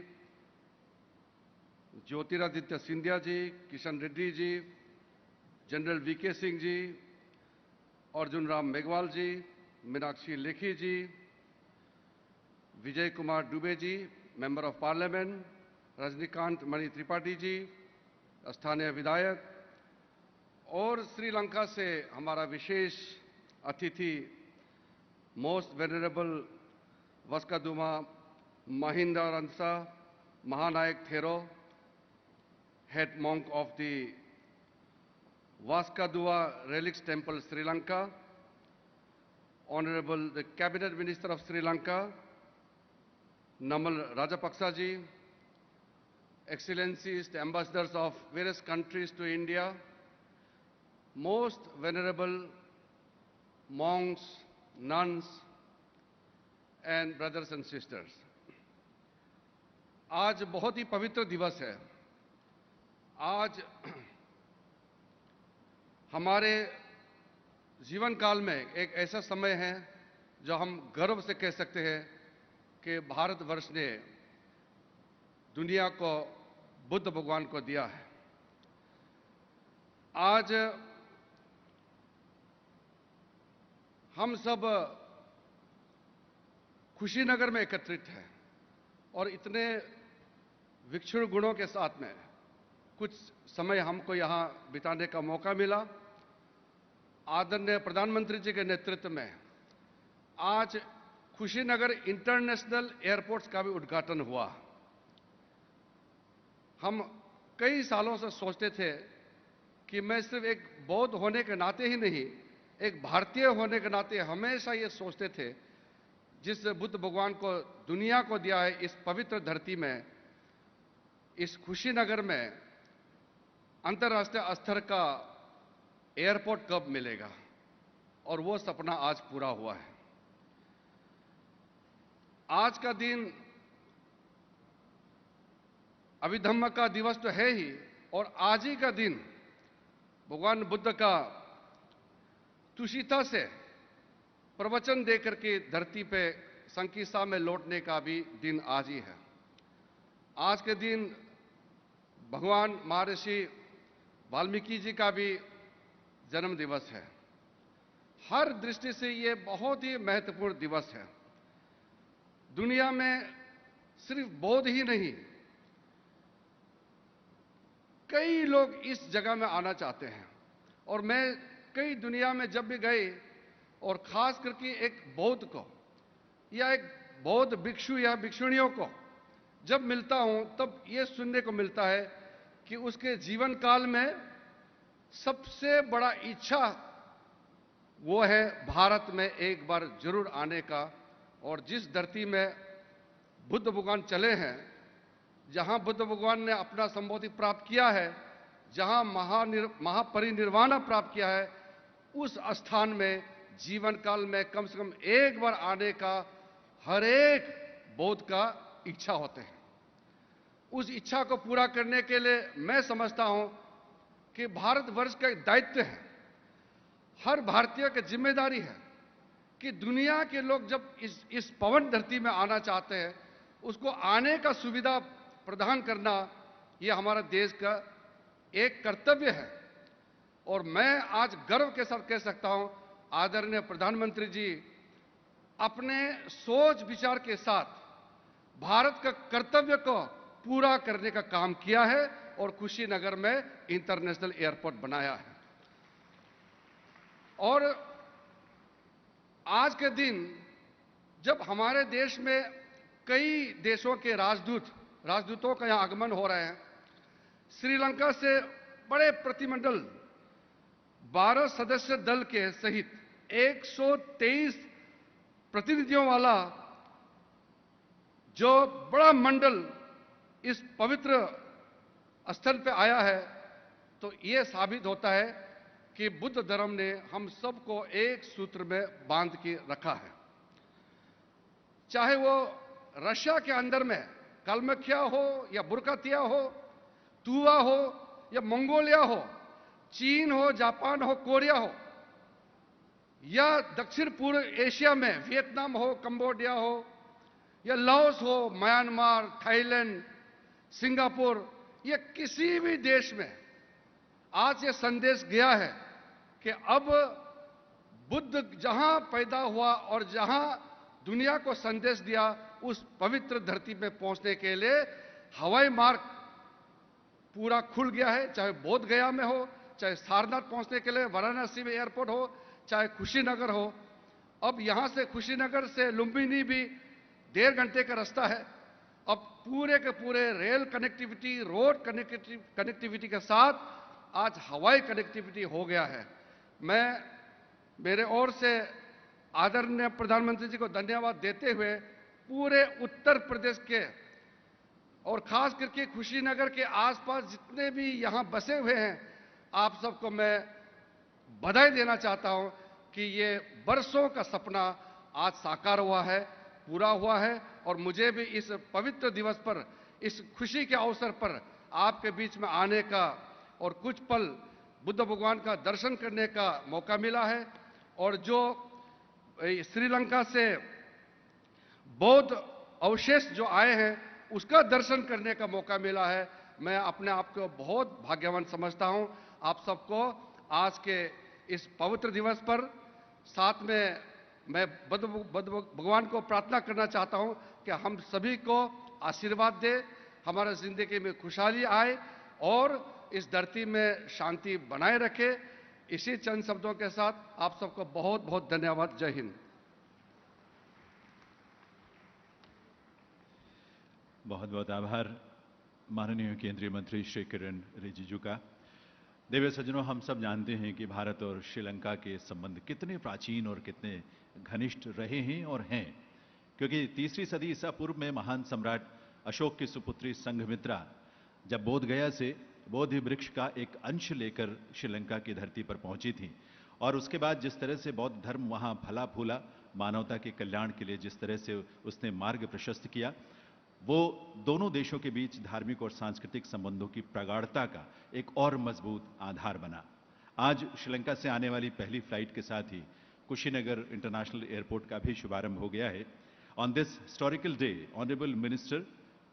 Jyotiraditya Scindia ji, Kishan Reddy ji, general VK Singh ji, Arjun Ram Meghwal ji, Meenakshi Lekhi ji, Vijay Kumar Dubey ji, member of parliament, Rajnikant Mani Tripathi ji, स्थानीय विधायक, और श्रीलंका से हमारा विशेष अतिथि most venerable Waskaduwe Mahinda Ransa Mahanayake Thero, head monk of the Vaskadua Relics Temple, Sri Lanka, Honorable the Cabinet Minister of Sri Lanka, Namal Rajapaksa ji, Excellencies, the ambassadors of various countries to India, most venerable monks, nuns, and brothers and sisters. आज बहुत ही पवित्र दिवस है। आज हमारे जीवन काल में एक ऐसा समय है जो हम गर्व से कह सकते हैं कि भारतवर्ष ने दुनिया को बुद्ध भगवान को दिया है। आज हम सब खुशीनगर में एकत्रित हैं और इतने विक्षुण गुणों के साथ में कुछ समय हमको यहाँ बिताने का मौका मिला। आदरणीय प्रधानमंत्री जी के नेतृत्व में आज खुशीनगर इंटरनेशनल एयरपोर्ट का भी उद्घाटन हुआ। हम कई सालों से सोचते थे कि मैं सिर्फ एक बौद्ध होने के नाते ही नहीं, एक भारतीय होने के नाते हमेशा ये सोचते थे जिस बुद्ध भगवान को दुनिया को दिया है इस पवित्र धरती में, इस खुशीनगर में अंतर्राष्ट्रीय स्तर का एयरपोर्ट कब मिलेगा, और वो सपना आज पूरा हुआ है। आज का दिन अभिधम्म का दिवस तो है ही, और आज ही का दिन भगवान बुद्ध का तुषिता से प्रवचन देकर के धरती पे संकिसा में लौटने का भी दिन आज ही है। आज के दिन भगवान महर्षि वाल्मीकि जी का भी जन्म दिवस है। हर दृष्टि से ये बहुत ही महत्वपूर्ण दिवस है। दुनिया में सिर्फ बौद्ध ही नहीं, कई लोग इस जगह में आना चाहते हैं, और मैं कई दुनिया में जब भी गए और खास करके एक बौद्ध को या एक बौद्ध भिक्षु या भिक्षुणियों को जब मिलता हूं तब ये सुनने को मिलता है कि उसके जीवन काल में सबसे बड़ा इच्छा वो है भारत में एक बार जरूर आने का। और जिस धरती में बुद्ध भगवान चले हैं, जहां बुद्ध भगवान ने अपना संबोधि प्राप्त किया है, जहां महापरिनिर्वाण प्राप्त किया है, उस स्थान में जीवन काल में कम से कम एक बार आने का हर एक बौद्ध का इच्छा होते हैं। उस इच्छा को पूरा करने के लिए मैं समझता हूं कि भारतवर्ष का एक दायित्व है, हर भारतीय की जिम्मेदारी है कि दुनिया के लोग जब इस पवन धरती में आना चाहते हैं, उसको आने का सुविधा प्रदान करना यह हमारा देश का एक कर्तव्य है। और मैं आज गर्व के साथ कह सकता हूं, आदरणीय प्रधानमंत्री जी अपने सोच विचार के साथ भारत का कर्तव्य को पूरा करने का काम किया है और कुशीनगर में इंटरनेशनल एयरपोर्ट बनाया है। और आज के दिन जब हमारे देश में कई देशों के राजदूतों का यहां आगमन हो रहे हैं, श्रीलंका से बड़े प्रतिनिधिमंडल 12 सदस्य दल के सहित 123 प्रतिनिधियों वाला जो बड़ा मंडल इस पवित्र स्थल पे आया है, तो ये साबित होता है कि बुद्ध धर्म ने हम सबको एक सूत्र में बांध के रखा है। चाहे वो रशिया के अंदर में कालमख्या हो या बुरकातिया हो, तुवा हो या मंगोलिया हो, चीन हो, जापान हो, कोरिया हो, या दक्षिण पूर्व एशिया में वियतनाम हो, कंबोडिया हो, या लाओस हो, म्यांमार, थाईलैंड, सिंगापुर, या किसी भी देश में आज ये संदेश गया है कि अब बुद्ध जहां पैदा हुआ और जहां दुनिया को संदेश दिया, उस पवित्र धरती में पहुंचने के लिए हवाई मार्ग पूरा खुल गया है। चाहे बोध गया में हो, चाहे सारनाथ पहुंचने के लिए वाराणसी में एयरपोर्ट हो, चाहे कुशीनगर हो। अब यहां से कुशीनगर से लुम्बिनी भी 1.5 घंटे का रास्ता है। अब पूरे के पूरे रेल कनेक्टिविटी, रोड कनेक्टिविटी के साथ आज हवाई कनेक्टिविटी हो गया है। मैं मेरे ओर से आदरणीय प्रधानमंत्री जी को धन्यवाद देते हुए पूरे उत्तर प्रदेश के और खास करके कुशीनगर के आसपास जितने भी यहां बसे हुए हैं, आप सबको मैं बधाई देना चाहता हूं कि ये बरसों का सपना आज साकार हुआ है, पूरा हुआ है। और मुझे भी इस पवित्र दिवस पर, इस खुशी के अवसर पर आपके बीच में आने का और कुछ पल बुद्ध भगवान का दर्शन करने का मौका मिला है। और जो श्रीलंका से बौद्ध अवशेष जो आए हैं, उसका दर्शन करने का मौका मिला है। मैं अपने आप को बहुत भाग्यवान समझता हूं। आप सबको आज के इस पवित्र दिवस पर साथ में मैं बुद्ध भगवान को प्रार्थना करना चाहता हूं कि हम सभी को आशीर्वाद दे, हमारे जिंदगी में खुशहाली आए और इस धरती में शांति बनाए रखे। इसी चंद शब्दों के साथ आप सबको बहुत बहुत धन्यवाद। जय हिंद। बहुत बहुत आभार माननीय केंद्रीय मंत्री श्री किरण रिजिजू का। देवी सज्जनों, हम सब जानते हैं कि भारत और श्रीलंका के संबंध कितने प्राचीन और कितने घनिष्ठ रहे हैं और हैं, क्योंकि 3री सदी ईसा पूर्व में महान सम्राट अशोक की सुपुत्री संघमित्रा जब बोध गया से बोधि वृक्ष का एक अंश लेकर श्रीलंका की धरती पर पहुंची थी, और उसके बाद जिस तरह से बौद्ध धर्म वहां फला फूला, मानवता के कल्याण के लिए जिस तरह से उसने मार्ग प्रशस्त किया, वो दोनों देशों के बीच धार्मिक और सांस्कृतिक संबंधों की प्रगाढ़ता का एक और मजबूत आधार बना। आज श्रीलंका से आने वाली पहली फ्लाइट के साथ ही कुशीनगर इंटरनेशनल एयरपोर्ट का भी शुभारंभ हो गया है। On this historical day, honourable minister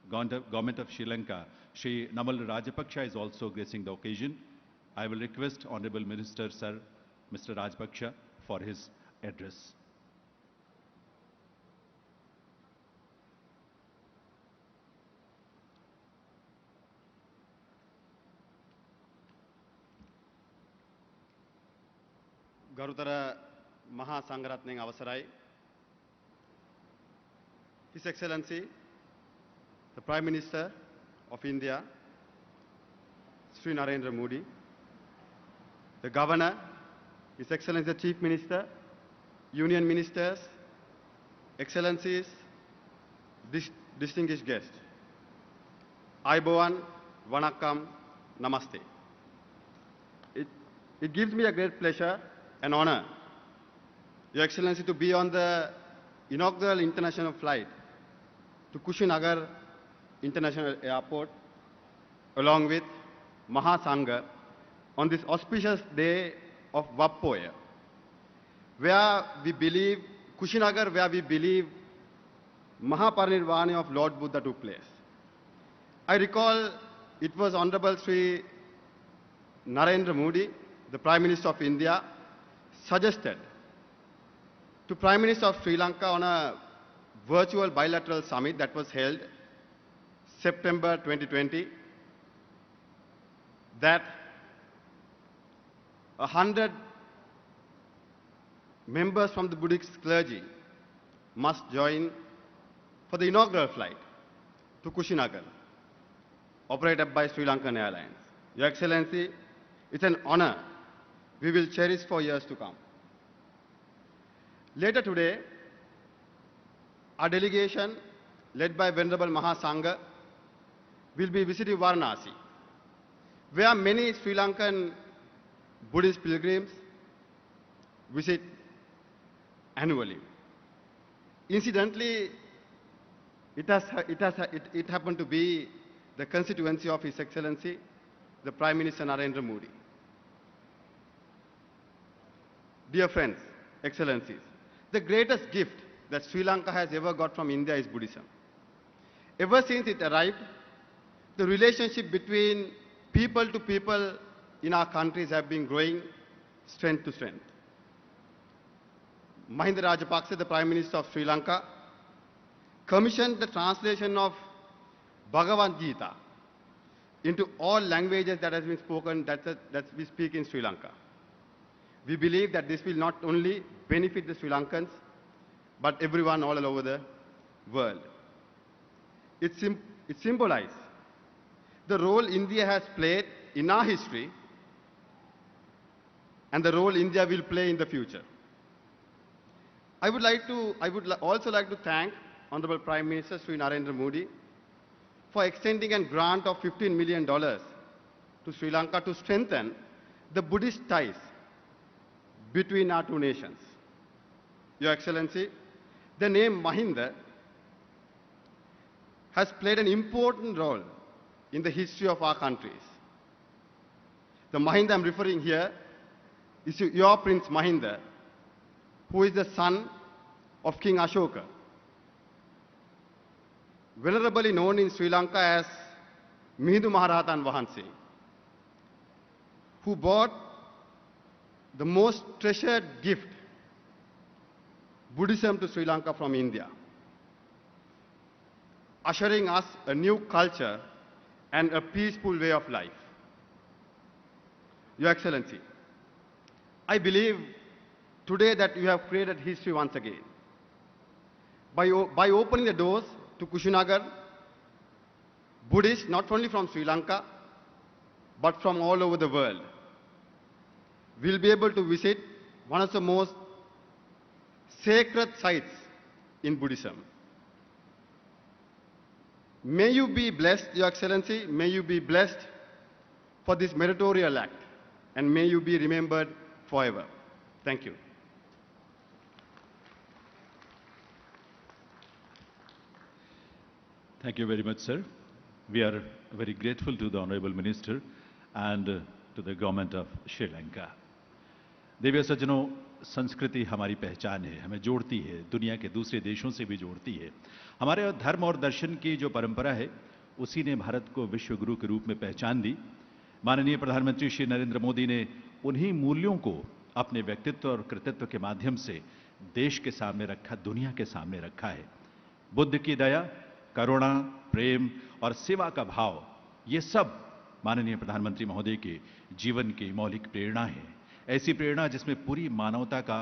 government of Sri Lanka Shri Namal Rajapaksa is also gracing the occasion. I will request Honorable Minister Sir Mr. Rajapaksa for his address. ගරුතර මහා සංඝරත්නයන් අවසරයි. His Excellency the Prime Minister of India, Sri Narendra Modi, the Governor, His Excellency the Chief Minister, Union Ministers, Excellencies, distinguished guests, Ayubowan, Vanakkam, Namaste. It gives me a great pleasure and honor, Your Excellency, to be on the inaugural international flight to Kushinagar International Airport along with Mahasangha on this auspicious day of Vappoya, where we believe, Kushinagar, where we believe Mahaparinirvana of Lord Buddha took place. I recall it was Honorable Sri Narendra Modi, the Prime Minister of India, suggested to Prime Minister of Sri Lanka on a virtual bilateral summit that was held September 2020, that 100 members from the Buddhist clergy must join for the inaugural flight to Kushinagar, operated by Sri Lankan Airlines. Your Excellency, it's an honor we will cherish for years to come. Later today, our delegation, led by Venerable Mahasangha, will be visiting Varanasi, where many Sri Lankan Buddhist pilgrims visit annually. Incidentally, it happened to be the constituency of His Excellency, the Prime Minister Narendra Modi. Dear friends, Excellencies, the greatest gift that Sri Lanka has ever got from India is Buddhism. Ever since it arrived, the relationship between people to people in our countries have been growing strength to strength. Mahinda Rajapaksa, the Prime Minister of Sri Lanka, commissioned the translation of Bhagavad Gita into all languages that has been spoken, that we speak in Sri Lanka. We believe that this will not only benefit the Sri Lankans, but everyone all over the world. It symbolizes the role India has played in our history and the role India will play in the future. I would also like to thank Honorable Prime Minister Sri Narendra Modi for extending a grant of $15 million to Sri Lanka to strengthen the Buddhist ties between our two nations. Your Excellency, the name Mahinda has played an important role in the history of our countries. The Mahinda I'm referring here is your Prince Mahinda, who is the son of King Ashoka, venerably known in Sri Lanka as Mihindu Maharatan Vahanse, who brought the most treasured gift, Buddhism, to Sri Lanka from India, ushering us a new culture and a peaceful way of life. Your Excellency, I believe today that you have created history once again. By opening the doors to Kushinagar, Buddhists, not only from Sri Lanka, but from all over the world, will be able to visit one of the most sacred sites in Buddhism. May you be blessed, Your Excellency, may you be blessed for this meritorious act, and may you be remembered forever. Thank you. Thank you very much, sir. We are very grateful to the Honorable Minister and to the government of Sri Lanka. देवी सज्जनों, संस्कृति हमारी पहचान है, हमें जोड़ती है, दुनिया के दूसरे देशों से भी जोड़ती है। हमारे धर्म और दर्शन की जो परंपरा है, उसी ने भारत को विश्व गुरु के रूप में पहचान दी। माननीय प्रधानमंत्री श्री नरेंद्र मोदी ने उन्हीं मूल्यों को अपने व्यक्तित्व और कृतित्व के माध्यम से देश के सामने रखा, दुनिया के सामने रखा है। बुद्ध की दया, करुणा, प्रेम और सेवा का भाव, ये सब माननीय प्रधानमंत्री महोदय के जीवन की मौलिक प्रेरणा है। ऐसी प्रेरणा जिसमें पूरी मानवता का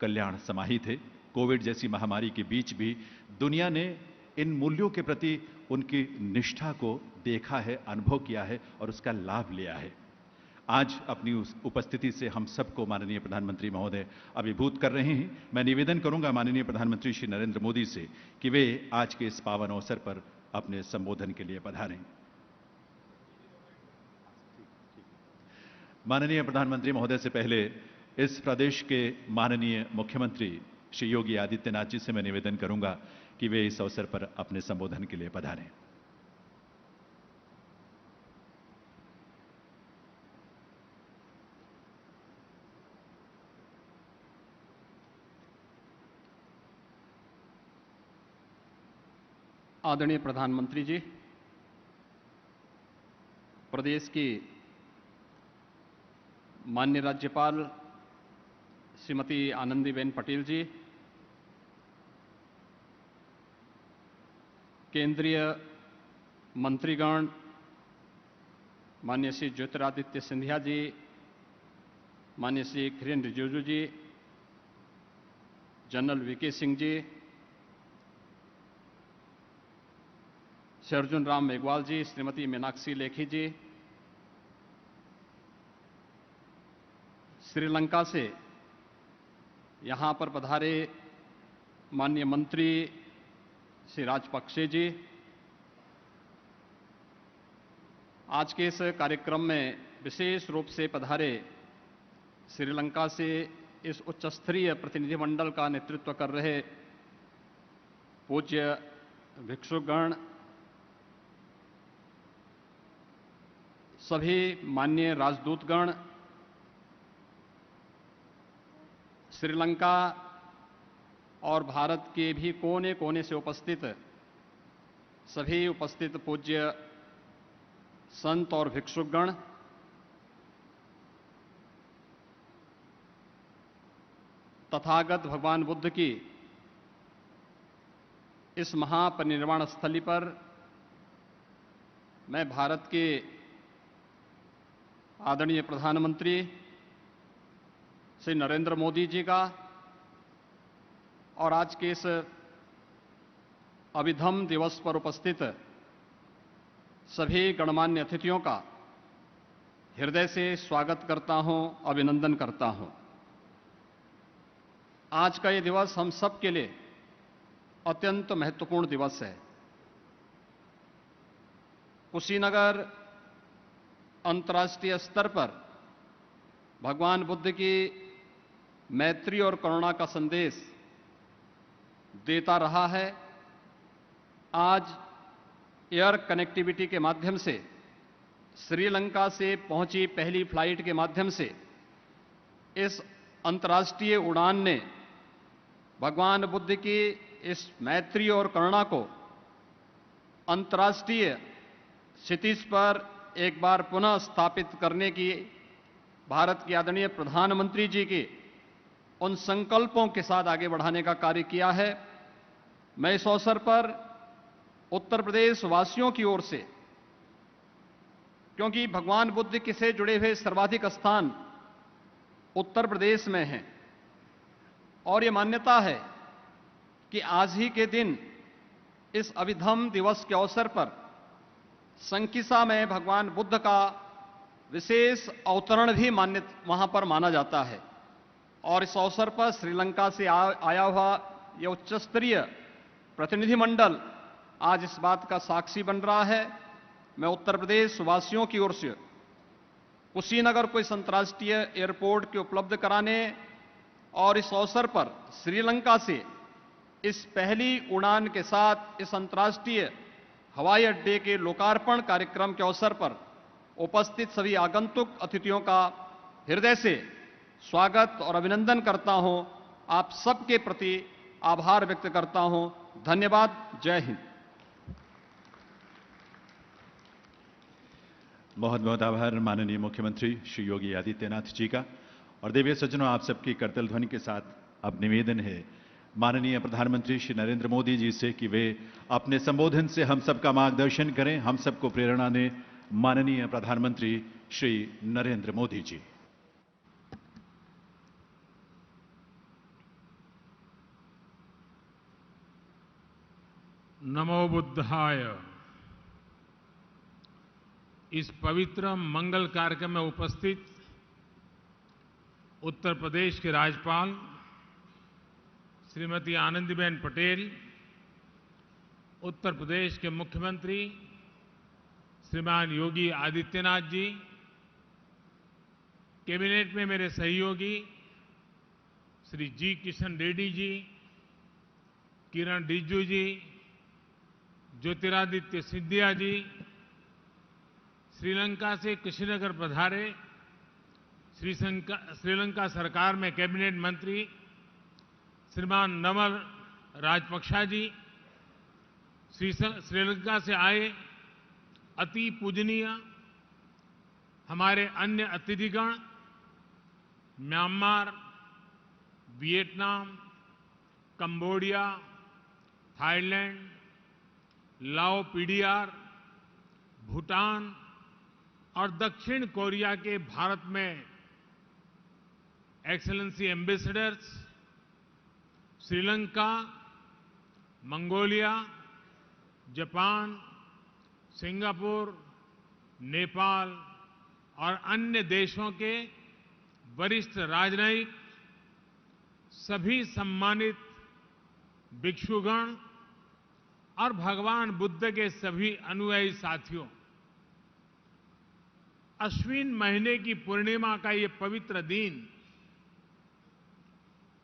कल्याण समाहित है। कोविड जैसी महामारी के बीच भी दुनिया ने इन मूल्यों के प्रति उनकी निष्ठा को देखा है, अनुभव किया है और उसका लाभ लिया है। आज अपनी उस उपस्थिति से हम सबको माननीय प्रधानमंत्री महोदय अभिभूत कर रहे हैं। मैं निवेदन करूंगा माननीय प्रधानमंत्री श्री नरेंद्र मोदी से कि वे आज के इस पावन अवसर पर अपने संबोधन के लिए पधारें। माननीय प्रधानमंत्री महोदय से पहले इस प्रदेश के माननीय मुख्यमंत्री श्री योगी आदित्यनाथ जी से मैं निवेदन करूंगा कि वे इस अवसर पर अपने संबोधन के लिए पधारें। आदरणीय प्रधानमंत्री जी, प्रदेश की माननीय राज्यपाल श्रीमती आनंदीबेन पटेल जी, केंद्रीय मंत्रीगण, माननीय श्री ज्योतिरादित्य सिंधिया जी, माननीय श्री किरेन रिजिजू जी, जनरल वीके सिंह जी, श्री अर्जुन राम मेघवाल जी, श्रीमती मीनाक्षी लेखी जी, श्रीलंका से यहाँ पर पधारे माननीय मंत्री श्री राजपक्षे जी, आज के इस कार्यक्रम में विशेष रूप से पधारे श्रीलंका से इस उच्च स्तरीय प्रतिनिधिमंडल का नेतृत्व कर रहे पूज्य भिक्षुगण, सभी माननीय राजदूतगण, श्रीलंका और भारत के भी कोने कोने से उपस्थित सभी उपस्थित पूज्य संत और भिक्षुगण, तथागत भगवान बुद्ध की इस महापरिनिर्वाण स्थली पर मैं भारत के आदरणीय प्रधानमंत्री श्री नरेंद्र मोदी जी का और आज के इस अभिधम दिवस पर उपस्थित सभी गणमान्य अतिथियों का हृदय से स्वागत करता हूं, अभिनंदन करता हूं। आज का ये दिवस हम सब के लिए अत्यंत महत्वपूर्ण दिवस है। कुशीनगर अंतर्राष्ट्रीय स्तर पर भगवान बुद्ध की मैत्री और करुणा का संदेश देता रहा है। आज एयर कनेक्टिविटी के माध्यम से श्रीलंका से पहुंची पहली फ्लाइट के माध्यम से इस अंतर्राष्ट्रीय उड़ान ने भगवान बुद्ध की इस मैत्री और करुणा को अंतर्राष्ट्रीय क्षितिज पर एक बार पुनः स्थापित करने की भारत के आदरणीय प्रधानमंत्री जी के उन संकल्पों के साथ आगे बढ़ाने का कार्य किया है। मैं इस अवसर पर उत्तर प्रदेश वासियों की ओर से, क्योंकि भगवान बुद्ध के से जुड़े हुए सर्वाधिक स्थान उत्तर प्रदेश में हैं और ये मान्यता है कि आज ही के दिन इस अभिधम दिवस के अवसर पर संकिसा में भगवान बुद्ध का विशेष अवतरण भी वहां पर माना जाता है और इस अवसर पर श्रीलंका से आया हुआ यह उच्च स्तरीय प्रतिनिधिमंडल आज इस बात का साक्षी बन रहा है। मैं उत्तर प्रदेश वासियों की ओर से कुशीनगर को इस अंतर्राष्ट्रीय एयरपोर्ट के उपलब्ध कराने और इस अवसर पर श्रीलंका से इस पहली उड़ान के साथ इस अंतर्राष्ट्रीय हवाई अड्डे के लोकार्पण कार्यक्रम के अवसर पर उपस्थित सभी आगंतुक अतिथियों का हृदय से स्वागत और अभिनंदन करता हूं। आप सबके प्रति आभार व्यक्त करता हूं। धन्यवाद। जय हिंद। बहुत बहुत आभार माननीय मुख्यमंत्री श्री योगी आदित्यनाथ जी का। और देवीय सज्जनों, आप सबकी करतल ध्वनि के साथ अब निवेदन है माननीय प्रधानमंत्री श्री नरेंद्र मोदी जी से कि वे अपने संबोधन से हम सबका मार्गदर्शन करें, हम सबको प्रेरणा दें। माननीय प्रधानमंत्री श्री नरेंद्र मोदी जी। नमो बुद्धाय। इस पवित्र मंगल कार्यक्रम में उपस्थित उत्तर प्रदेश के राज्यपाल श्रीमती आनंदीबेन पटेल, उत्तर प्रदेश के मुख्यमंत्री श्रीमान योगी आदित्यनाथ जी, कैबिनेट में मेरे सहयोगी श्री जी किशन रेड्डी जी, किरण रिजिजू जी, ज्योतिरादित्य सिंधिया जी, श्रीलंका से कुशीनगर पधारे श्रीलंका सरकार में कैबिनेट मंत्री श्रीमान नमल राजपक्षा जी, श्रीलंका से आए अति पूजनीय हमारे अन्य अतिथिगण, म्यांमार, वियतनाम, कंबोडिया, थाईलैंड, लाओ पीडीआर, भूटान और दक्षिण कोरिया के भारत में excellency ambassadors, Sri Lanka, Mongolia, Japan, Singapore, Nepal और अन्य देशों के वरिष्ठ राजनयिक, सभी सम्मानित भिक्षुगण और भगवान बुद्ध के सभी अनुयायी साथियों, अश्विन महीने की पूर्णिमा का ये पवित्र दिन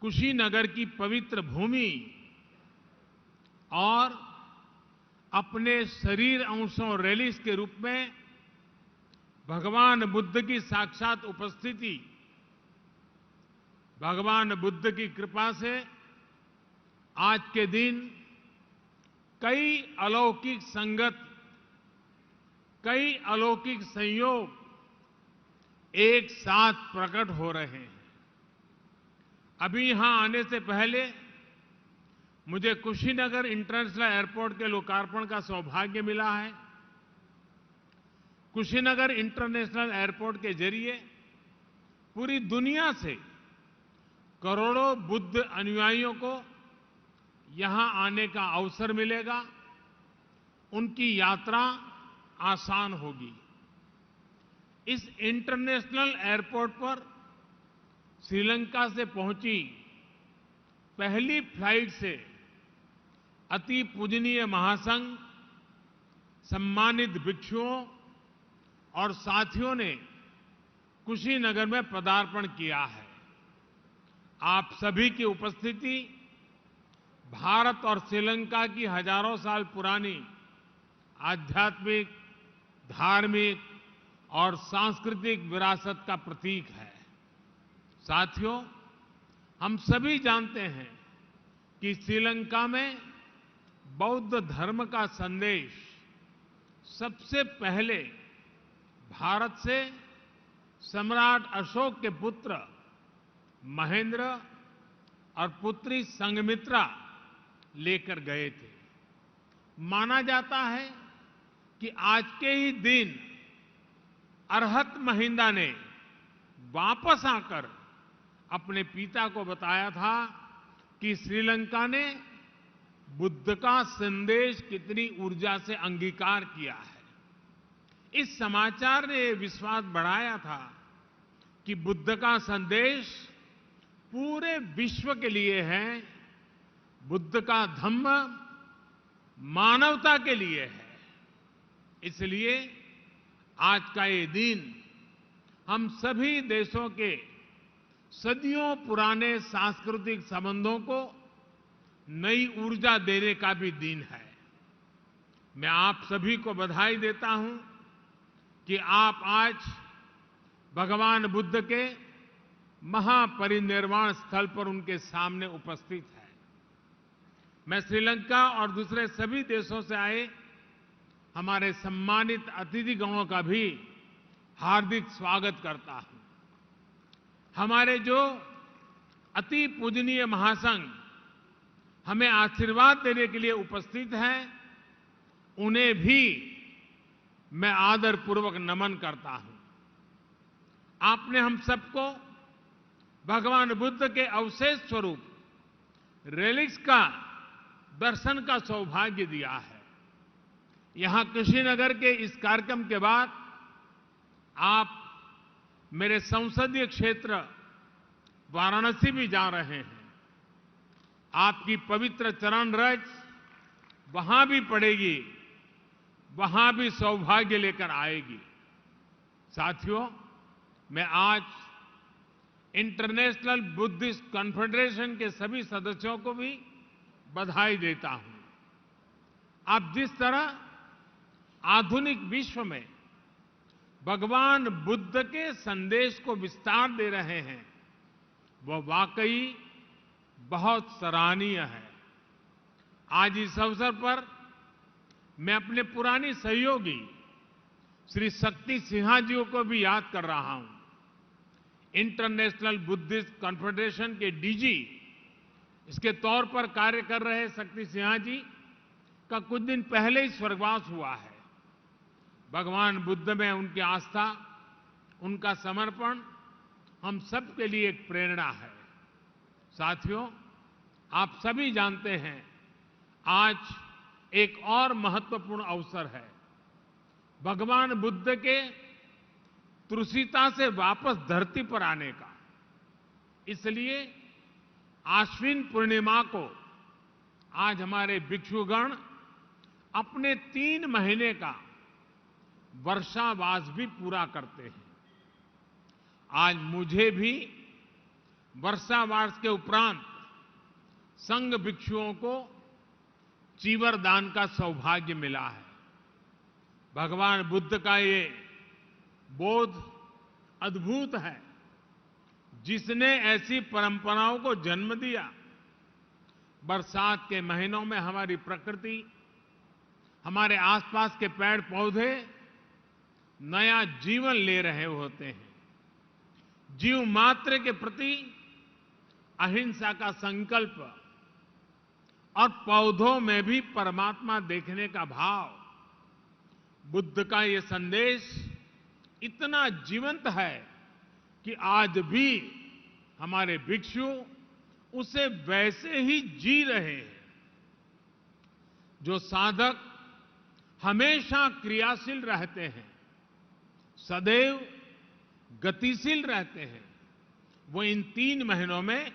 कुशीनगर की पवित्र भूमि और अपने शरीर अंशों रेलिस के रूप में भगवान बुद्ध की साक्षात उपस्थिति, भगवान बुद्ध की कृपा से आज के दिन कई अलौकिक संगत, कई अलौकिक संयोग एक साथ प्रकट हो रहे हैं। अभी यहां आने से पहले मुझे कुशीनगर इंटरनेशनल एयरपोर्ट के लोकार्पण का सौभाग्य मिला है। कुशीनगर इंटरनेशनल एयरपोर्ट के जरिए पूरी दुनिया से करोड़ों बुद्ध अनुयायियों को यहां आने का अवसर मिलेगा, उनकी यात्रा आसान होगी। इस इंटरनेशनल एयरपोर्ट पर श्रीलंका से पहुंची पहली फ्लाइट से अति पूजनीय महासंघ, सम्मानित भिक्षुओं और साथियों ने कुशीनगर में पदार्पण किया है। आप सभी की उपस्थिति भारत और श्रीलंका की हजारों साल पुरानी आध्यात्मिक, धार्मिक और सांस्कृतिक विरासत का प्रतीक है। साथियों, हम सभी जानते हैं कि श्रीलंका में बौद्ध धर्म का संदेश सबसे पहले भारत से सम्राट अशोक के पुत्र महेंद्र और पुत्री संघमित्रा लेकर गए थे। माना जाता है कि आज के ही दिन अरहत महिंदा ने वापस आकर अपने पिता को बताया था कि श्रीलंका ने बुद्ध का संदेश कितनी ऊर्जा से अंगीकार किया है। इस समाचार ने विश्वास बढ़ाया था कि बुद्ध का संदेश पूरे विश्व के लिए है, बुद्ध का धम्म मानवता के लिए है। इसलिए आज का ये दिन हम सभी देशों के सदियों पुराने सांस्कृतिक संबंधों को नई ऊर्जा देने का भी दिन है। मैं आप सभी को बधाई देता हूं कि आप आज भगवान बुद्ध के महापरिनिर्वाण स्थल पर उनके सामने उपस्थित हैं। मैं श्रीलंका और दूसरे सभी देशों से आए हमारे सम्मानित अतिथिगणों का भी हार्दिक स्वागत करता हूं। हमारे जो अति पूजनीय महासंघ हमें आशीर्वाद देने के लिए उपस्थित हैं, उन्हें भी मैं आदरपूर्वक नमन करता हूं। आपने हम सबको भगवान बुद्ध के अवशेष स्वरूप रेलिक्स का दर्शन का सौभाग्य दिया है। यहां कुशीनगर के इस कार्यक्रम के बाद आप मेरे संसदीय क्षेत्र वाराणसी भी जा रहे हैं। आपकी पवित्र चरण रज वहां भी पड़ेगी, वहां भी सौभाग्य लेकर आएगी। साथियों, मैं आज इंटरनेशनल बुद्धिस्ट कॉन्फेडरेशन के सभी सदस्यों को भी बधाई देता हूं। आप जिस तरह आधुनिक विश्व में भगवान बुद्ध के संदेश को विस्तार दे रहे हैं, वह वाकई बहुत सराहनीय है। आज इस अवसर पर मैं अपने पुराने सहयोगी श्री शक्ति सिन्हा जी को भी याद कर रहा हूं। इंटरनेशनल बुद्धिस्ट कॉन्फेडरेशन के डीजी इसके तौर पर कार्य कर रहे शक्ति सिन्हा जी का कुछ दिन पहले ही स्वर्गवास हुआ है। भगवान बुद्ध में उनकी आस्था, उनका समर्पण हम सब के लिए एक प्रेरणा है। साथियों, आप सभी जानते हैं आज एक और महत्वपूर्ण अवसर है भगवान बुद्ध के तृषिता से वापस धरती पर आने का। इसलिए आश्विन पूर्णिमा को आज हमारे भिक्षुगण अपने 3 महीने का वर्षावास भी पूरा करते हैं। आज मुझे भी वर्षावास के उपरांत संघ भिक्षुओं को चीवर दान का सौभाग्य मिला है। भगवान बुद्ध का ये बोध अद्भुत है, जिसने ऐसी परंपराओं को जन्म दिया। बरसात के महीनों में हमारी प्रकृति, हमारे आसपास के पेड़ पौधे नया जीवन ले रहे होते हैं। जीव मात्र के प्रति अहिंसा का संकल्प और पौधों में भी परमात्मा देखने का भाव, बुद्ध का ये संदेश इतना जीवंत है कि आज भी हमारे भिक्षु उसे वैसे ही जी रहे हैं। जो साधक हमेशा क्रियाशील रहते हैं, सदैव गतिशील रहते हैं, वो इन 3 महीनों में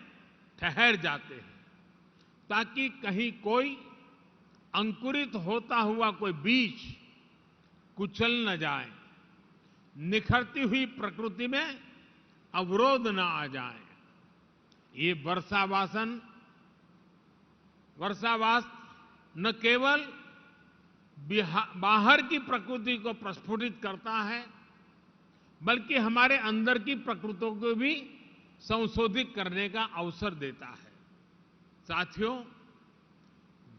ठहर जाते हैं, ताकि कहीं कोई अंकुरित होता हुआ कोई बीज कुचल न जाए, निखरती हुई प्रकृति में अवरोध न आ जाए। ये वर्षावास न केवल बाहर की प्रकृति को प्रस्फुटित करता है, बल्कि हमारे अंदर की प्रकृति को भी संशोधित करने का अवसर देता है। साथियों,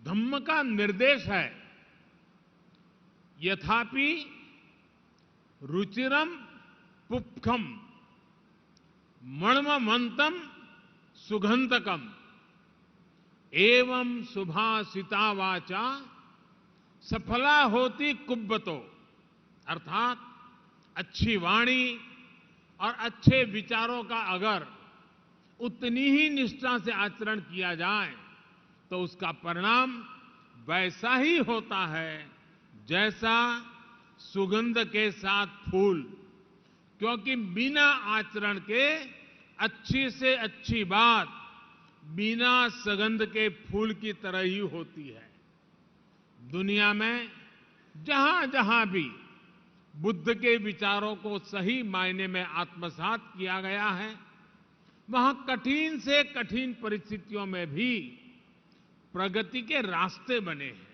धम्म का निर्देश है, यथापि रुचिरम पुप्खम मणमंतम सुगंधकम एवं सुभाषिता वाचा सफला होती कुब्बतो। अर्थात अच्छी वाणी और अच्छे विचारों का अगर उतनी ही निष्ठा से आचरण किया जाए तो उसका परिणाम वैसा ही होता है जैसा सुगंध के साथ फूल। क्योंकि बिना आचरण के अच्छी से अच्छी बात बिना सुगंध के फूल की तरह ही होती है। दुनिया में जहां जहां भी बुद्ध के विचारों को सही मायने में आत्मसात किया गया है, वहां कठिन से कठिन परिस्थितियों में भी प्रगति के रास्ते बने हैं।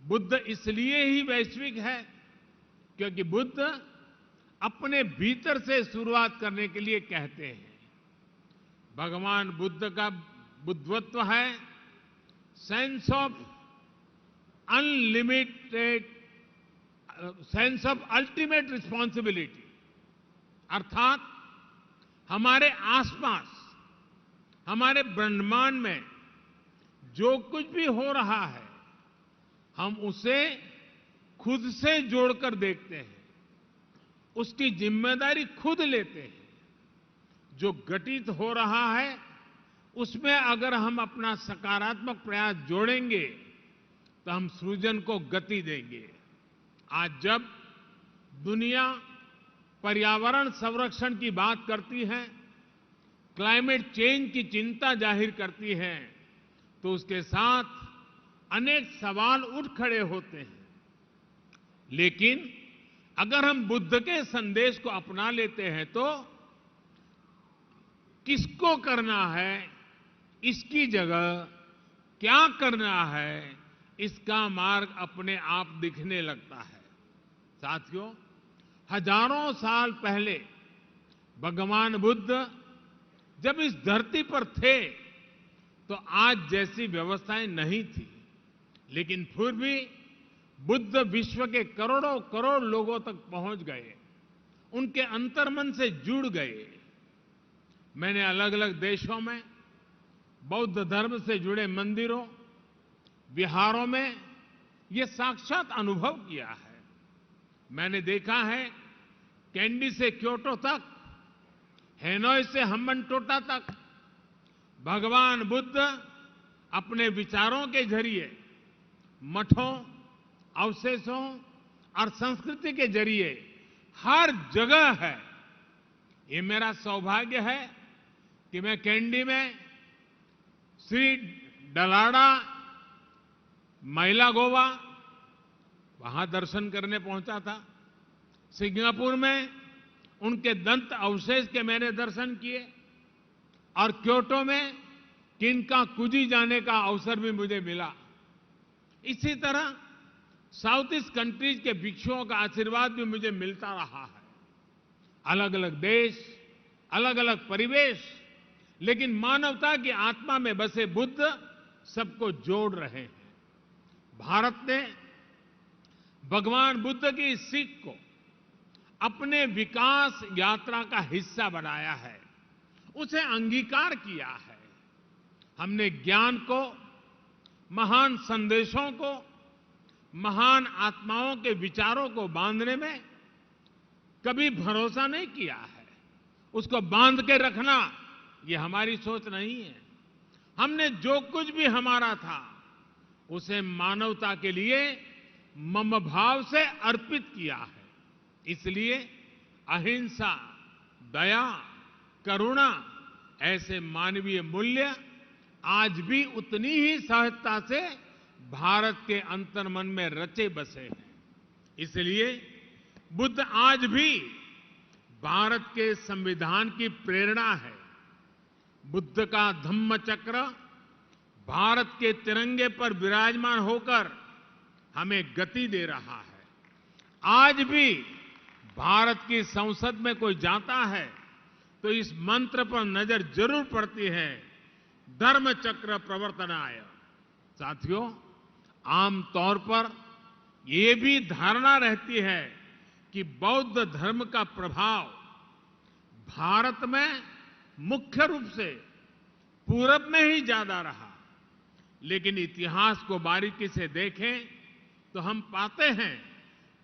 बुद्ध इसलिए ही वैश्विक है क्योंकि बुद्ध अपने भीतर से शुरुआत करने के लिए कहते हैं। भगवान बुद्ध का बुद्धत्व है sense of unlimited, sense of ultimate responsibility. अर्थात हमारे आसपास, हमारे ब्रह्मांड में जो कुछ भी हो रहा है, हम उसे खुद से जोड़कर देखते हैं, उसकी जिम्मेदारी खुद लेते हैं। जो घटित हो रहा है उसमें अगर हम अपना सकारात्मक प्रयास जोड़ेंगे तो हम सृजन को गति देंगे। आज जब दुनिया पर्यावरण संरक्षण की बात करती है, क्लाइमेट चेंज की चिंता जाहिर करती है, तो उसके साथ अनेक सवाल उठ खड़े होते हैं। लेकिन अगर हम बुद्ध के संदेश को अपना लेते हैं तो किसको करना है, इसकी जगह क्या करना है, इसका मार्ग अपने आप दिखने लगता है। साथियों, हजारों साल पहले भगवान बुद्ध जब इस धरती पर थे तो आज जैसी व्यवस्थाएं नहीं थी, लेकिन फिर भी बुद्ध विश्व के करोड़ों करोड़ लोगों तक पहुंच गए, उनके अंतर्मन से जुड़ गए। मैंने अलग अलग देशों में बौद्ध धर्म से जुड़े मंदिरों, विहारों में ये साक्षात अनुभव किया है। मैंने देखा है कैंडी से क्योटो तक, हेनोई से हम्बनटोटा तक भगवान बुद्ध अपने विचारों के जरिए मठों, अवशेषों और संस्कृति के जरिए हर जगह है। ये मेरा सौभाग्य है कि मैं कैंडी में श्री डलाडा महिला गोवा वहां दर्शन करने पहुंचा था। सिंगापुर में उनके दंत अवशेष के मैंने दर्शन किए और क्योटो में किनकाकुजी जाने का अवसर भी मुझे मिला। इसी तरह साउथ ईस्ट कंट्रीज के भिक्षुओं का आशीर्वाद भी मुझे मिलता रहा है। अलग अलग देश, अलग अलग परिवेश, लेकिन मानवता की आत्मा में बसे बुद्ध सबको जोड़ रहे हैं। भारत ने भगवान बुद्ध की इस सीख को अपने विकास यात्रा का हिस्सा बनाया है, उसे अंगीकार किया है। हमने ज्ञान को, महान संदेशों को, महान आत्माओं के विचारों को बांधने में कभी भरोसा नहीं किया है। उसको बांध के रखना ये हमारी सोच नहीं है। हमने जो कुछ भी हमारा था उसे मानवता के लिए मम भाव से अर्पित किया है। इसलिए अहिंसा, दया, करुणा ऐसे मानवीय मूल्य आज भी उतनी ही सहजता से भारत के अंतर्मन में रचे बसे हैं। इसलिए बुद्ध आज भी भारत के संविधान की प्रेरणा है। बुद्ध का धम्म चक्र भारत के तिरंगे पर विराजमान होकर हमें गति दे रहा है। आज भी भारत की संसद में कोई जाता है तो इस मंत्र पर नजर जरूर पड़ती है, धर्म चक्र प्रवर्तनाय। साथियों, आमतौर पर ये भी धारणा रहती है कि बौद्ध धर्म का प्रभाव भारत में मुख्य रूप से पूरब में ही ज्यादा रहा। लेकिन इतिहास को बारीकी से देखें तो हम पाते हैं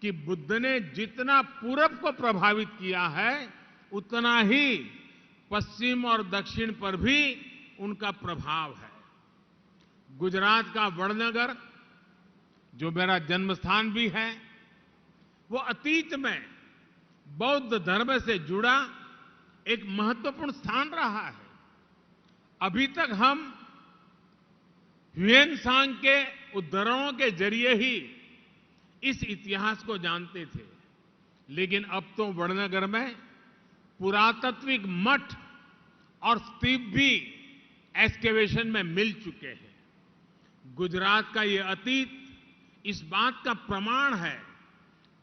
कि बुद्ध ने जितना पूरब को प्रभावित किया है उतना ही पश्चिम और दक्षिण पर भी उनका प्रभाव है। गुजरात का वडनगर, जो मेरा जन्म स्थान भी है, वो अतीत में बौद्ध धर्म से जुड़ा एक महत्वपूर्ण स्थान रहा है। अभी तक हम ह्वेन सांग के उद्धरणों के जरिए ही इस इतिहास को जानते थे, लेकिन अब तो वडनगर में पुरातात्विक मठ और स्तूप भी एक्सकेवेशन में मिल चुके हैं। गुजरात का ये अतीत इस बात का प्रमाण है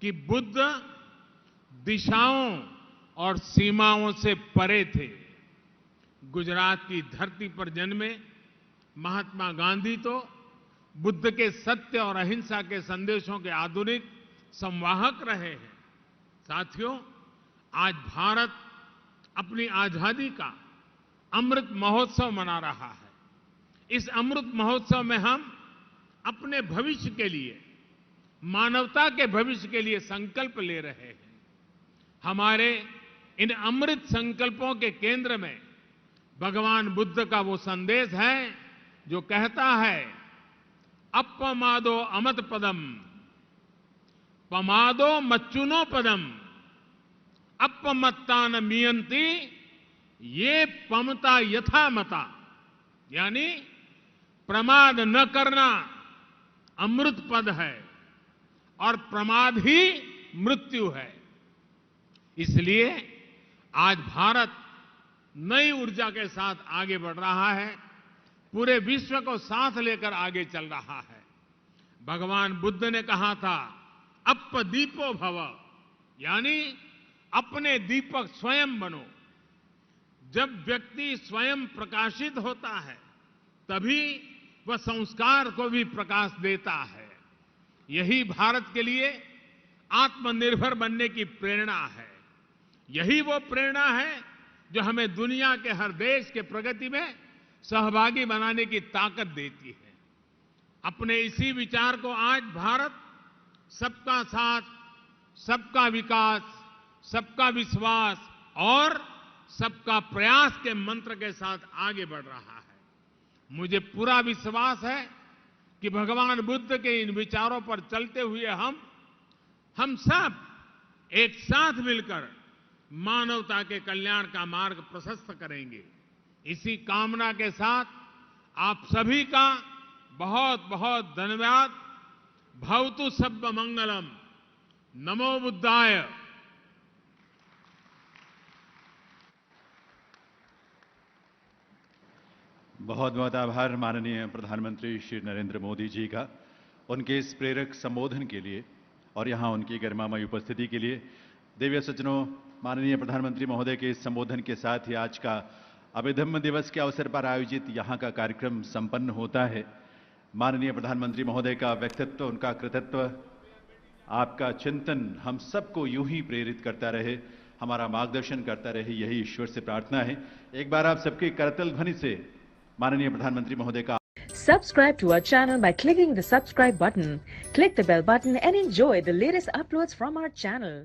कि बुद्ध दिशाओं और सीमाओं से परे थे। गुजरात की धरती पर जन्मे महात्मा गांधी तो बुद्ध के सत्य और अहिंसा के संदेशों के आधुनिक संवाहक रहे हैं। साथियों, आज भारत अपनी आजादी का अमृत महोत्सव मना रहा है। इस अमृत महोत्सव में हम अपने भविष्य के लिए, मानवता के भविष्य के लिए संकल्प ले रहे हैं। हमारे इन अमृत संकल्पों के केंद्र में भगवान बुद्ध का वो संदेश है जो कहता है, अपमादो अमत पदम, पमादो मच्चुनो पदम, अपमत्ता न मियंती, ये पमता यथा मता। यानी प्रमाद न करना अमृत पद है और प्रमाद ही मृत्यु है। इसलिए आज भारत नई ऊर्जा के साथ आगे बढ़ रहा है, पूरे विश्व को साथ लेकर आगे चल रहा है। भगवान बुद्ध ने कहा था, अपदीपो भव, यानी अपने दीपक स्वयं बनो। जब व्यक्ति स्वयं प्रकाशित होता है तभी वह संस्कार को भी प्रकाश देता है। यही भारत के लिए आत्मनिर्भर बनने की प्रेरणा है। यही वो प्रेरणा है जो हमें दुनिया के हर देश के प्रगति में सहभागी बनाने की ताकत देती है। अपने इसी विचार को आज भारत सबका साथ, सबका विकास, सबका विश्वास और सबका प्रयास के मंत्र के साथ आगे बढ़ रहा है। मुझे पूरा विश्वास है कि भगवान बुद्ध के इन विचारों पर चलते हुए हम सब एक साथ मिलकर मानवता के कल्याण का मार्ग प्रशस्त करेंगे। इसी कामना के साथ आप सभी का बहुत बहुत धन्यवाद। भवतु सब्ब मंगलम। नमो बुद्धाय। बहुत बहुत आभार माननीय प्रधानमंत्री श्री नरेंद्र मोदी जी का उनके इस प्रेरक संबोधन के लिए और यहां उनकी गरिमामय उपस्थिति के लिए। देवी सज्जनों, माननीय प्रधानमंत्री महोदय के इस संबोधन के साथ ही आज का अभिधम्म दिवस के अवसर पर आयोजित यहां का कार्यक्रम संपन्न होता है। माननीय प्रधानमंत्री महोदय का व्यक्तित्व, उनका कृतित्व, आपका चिंतन हम सबको यूं ही प्रेरित करता रहे, हमारा मार्गदर्शन करता रहे, यही ईश्वर से प्रार्थना है। एक बार आप सबके करतल ध्वनि से माननीय प्रधानमंत्री महोदय का Subscribe to our channel by clicking the subscribe button. Click the bell button and enjoy the latest uploads from our channel.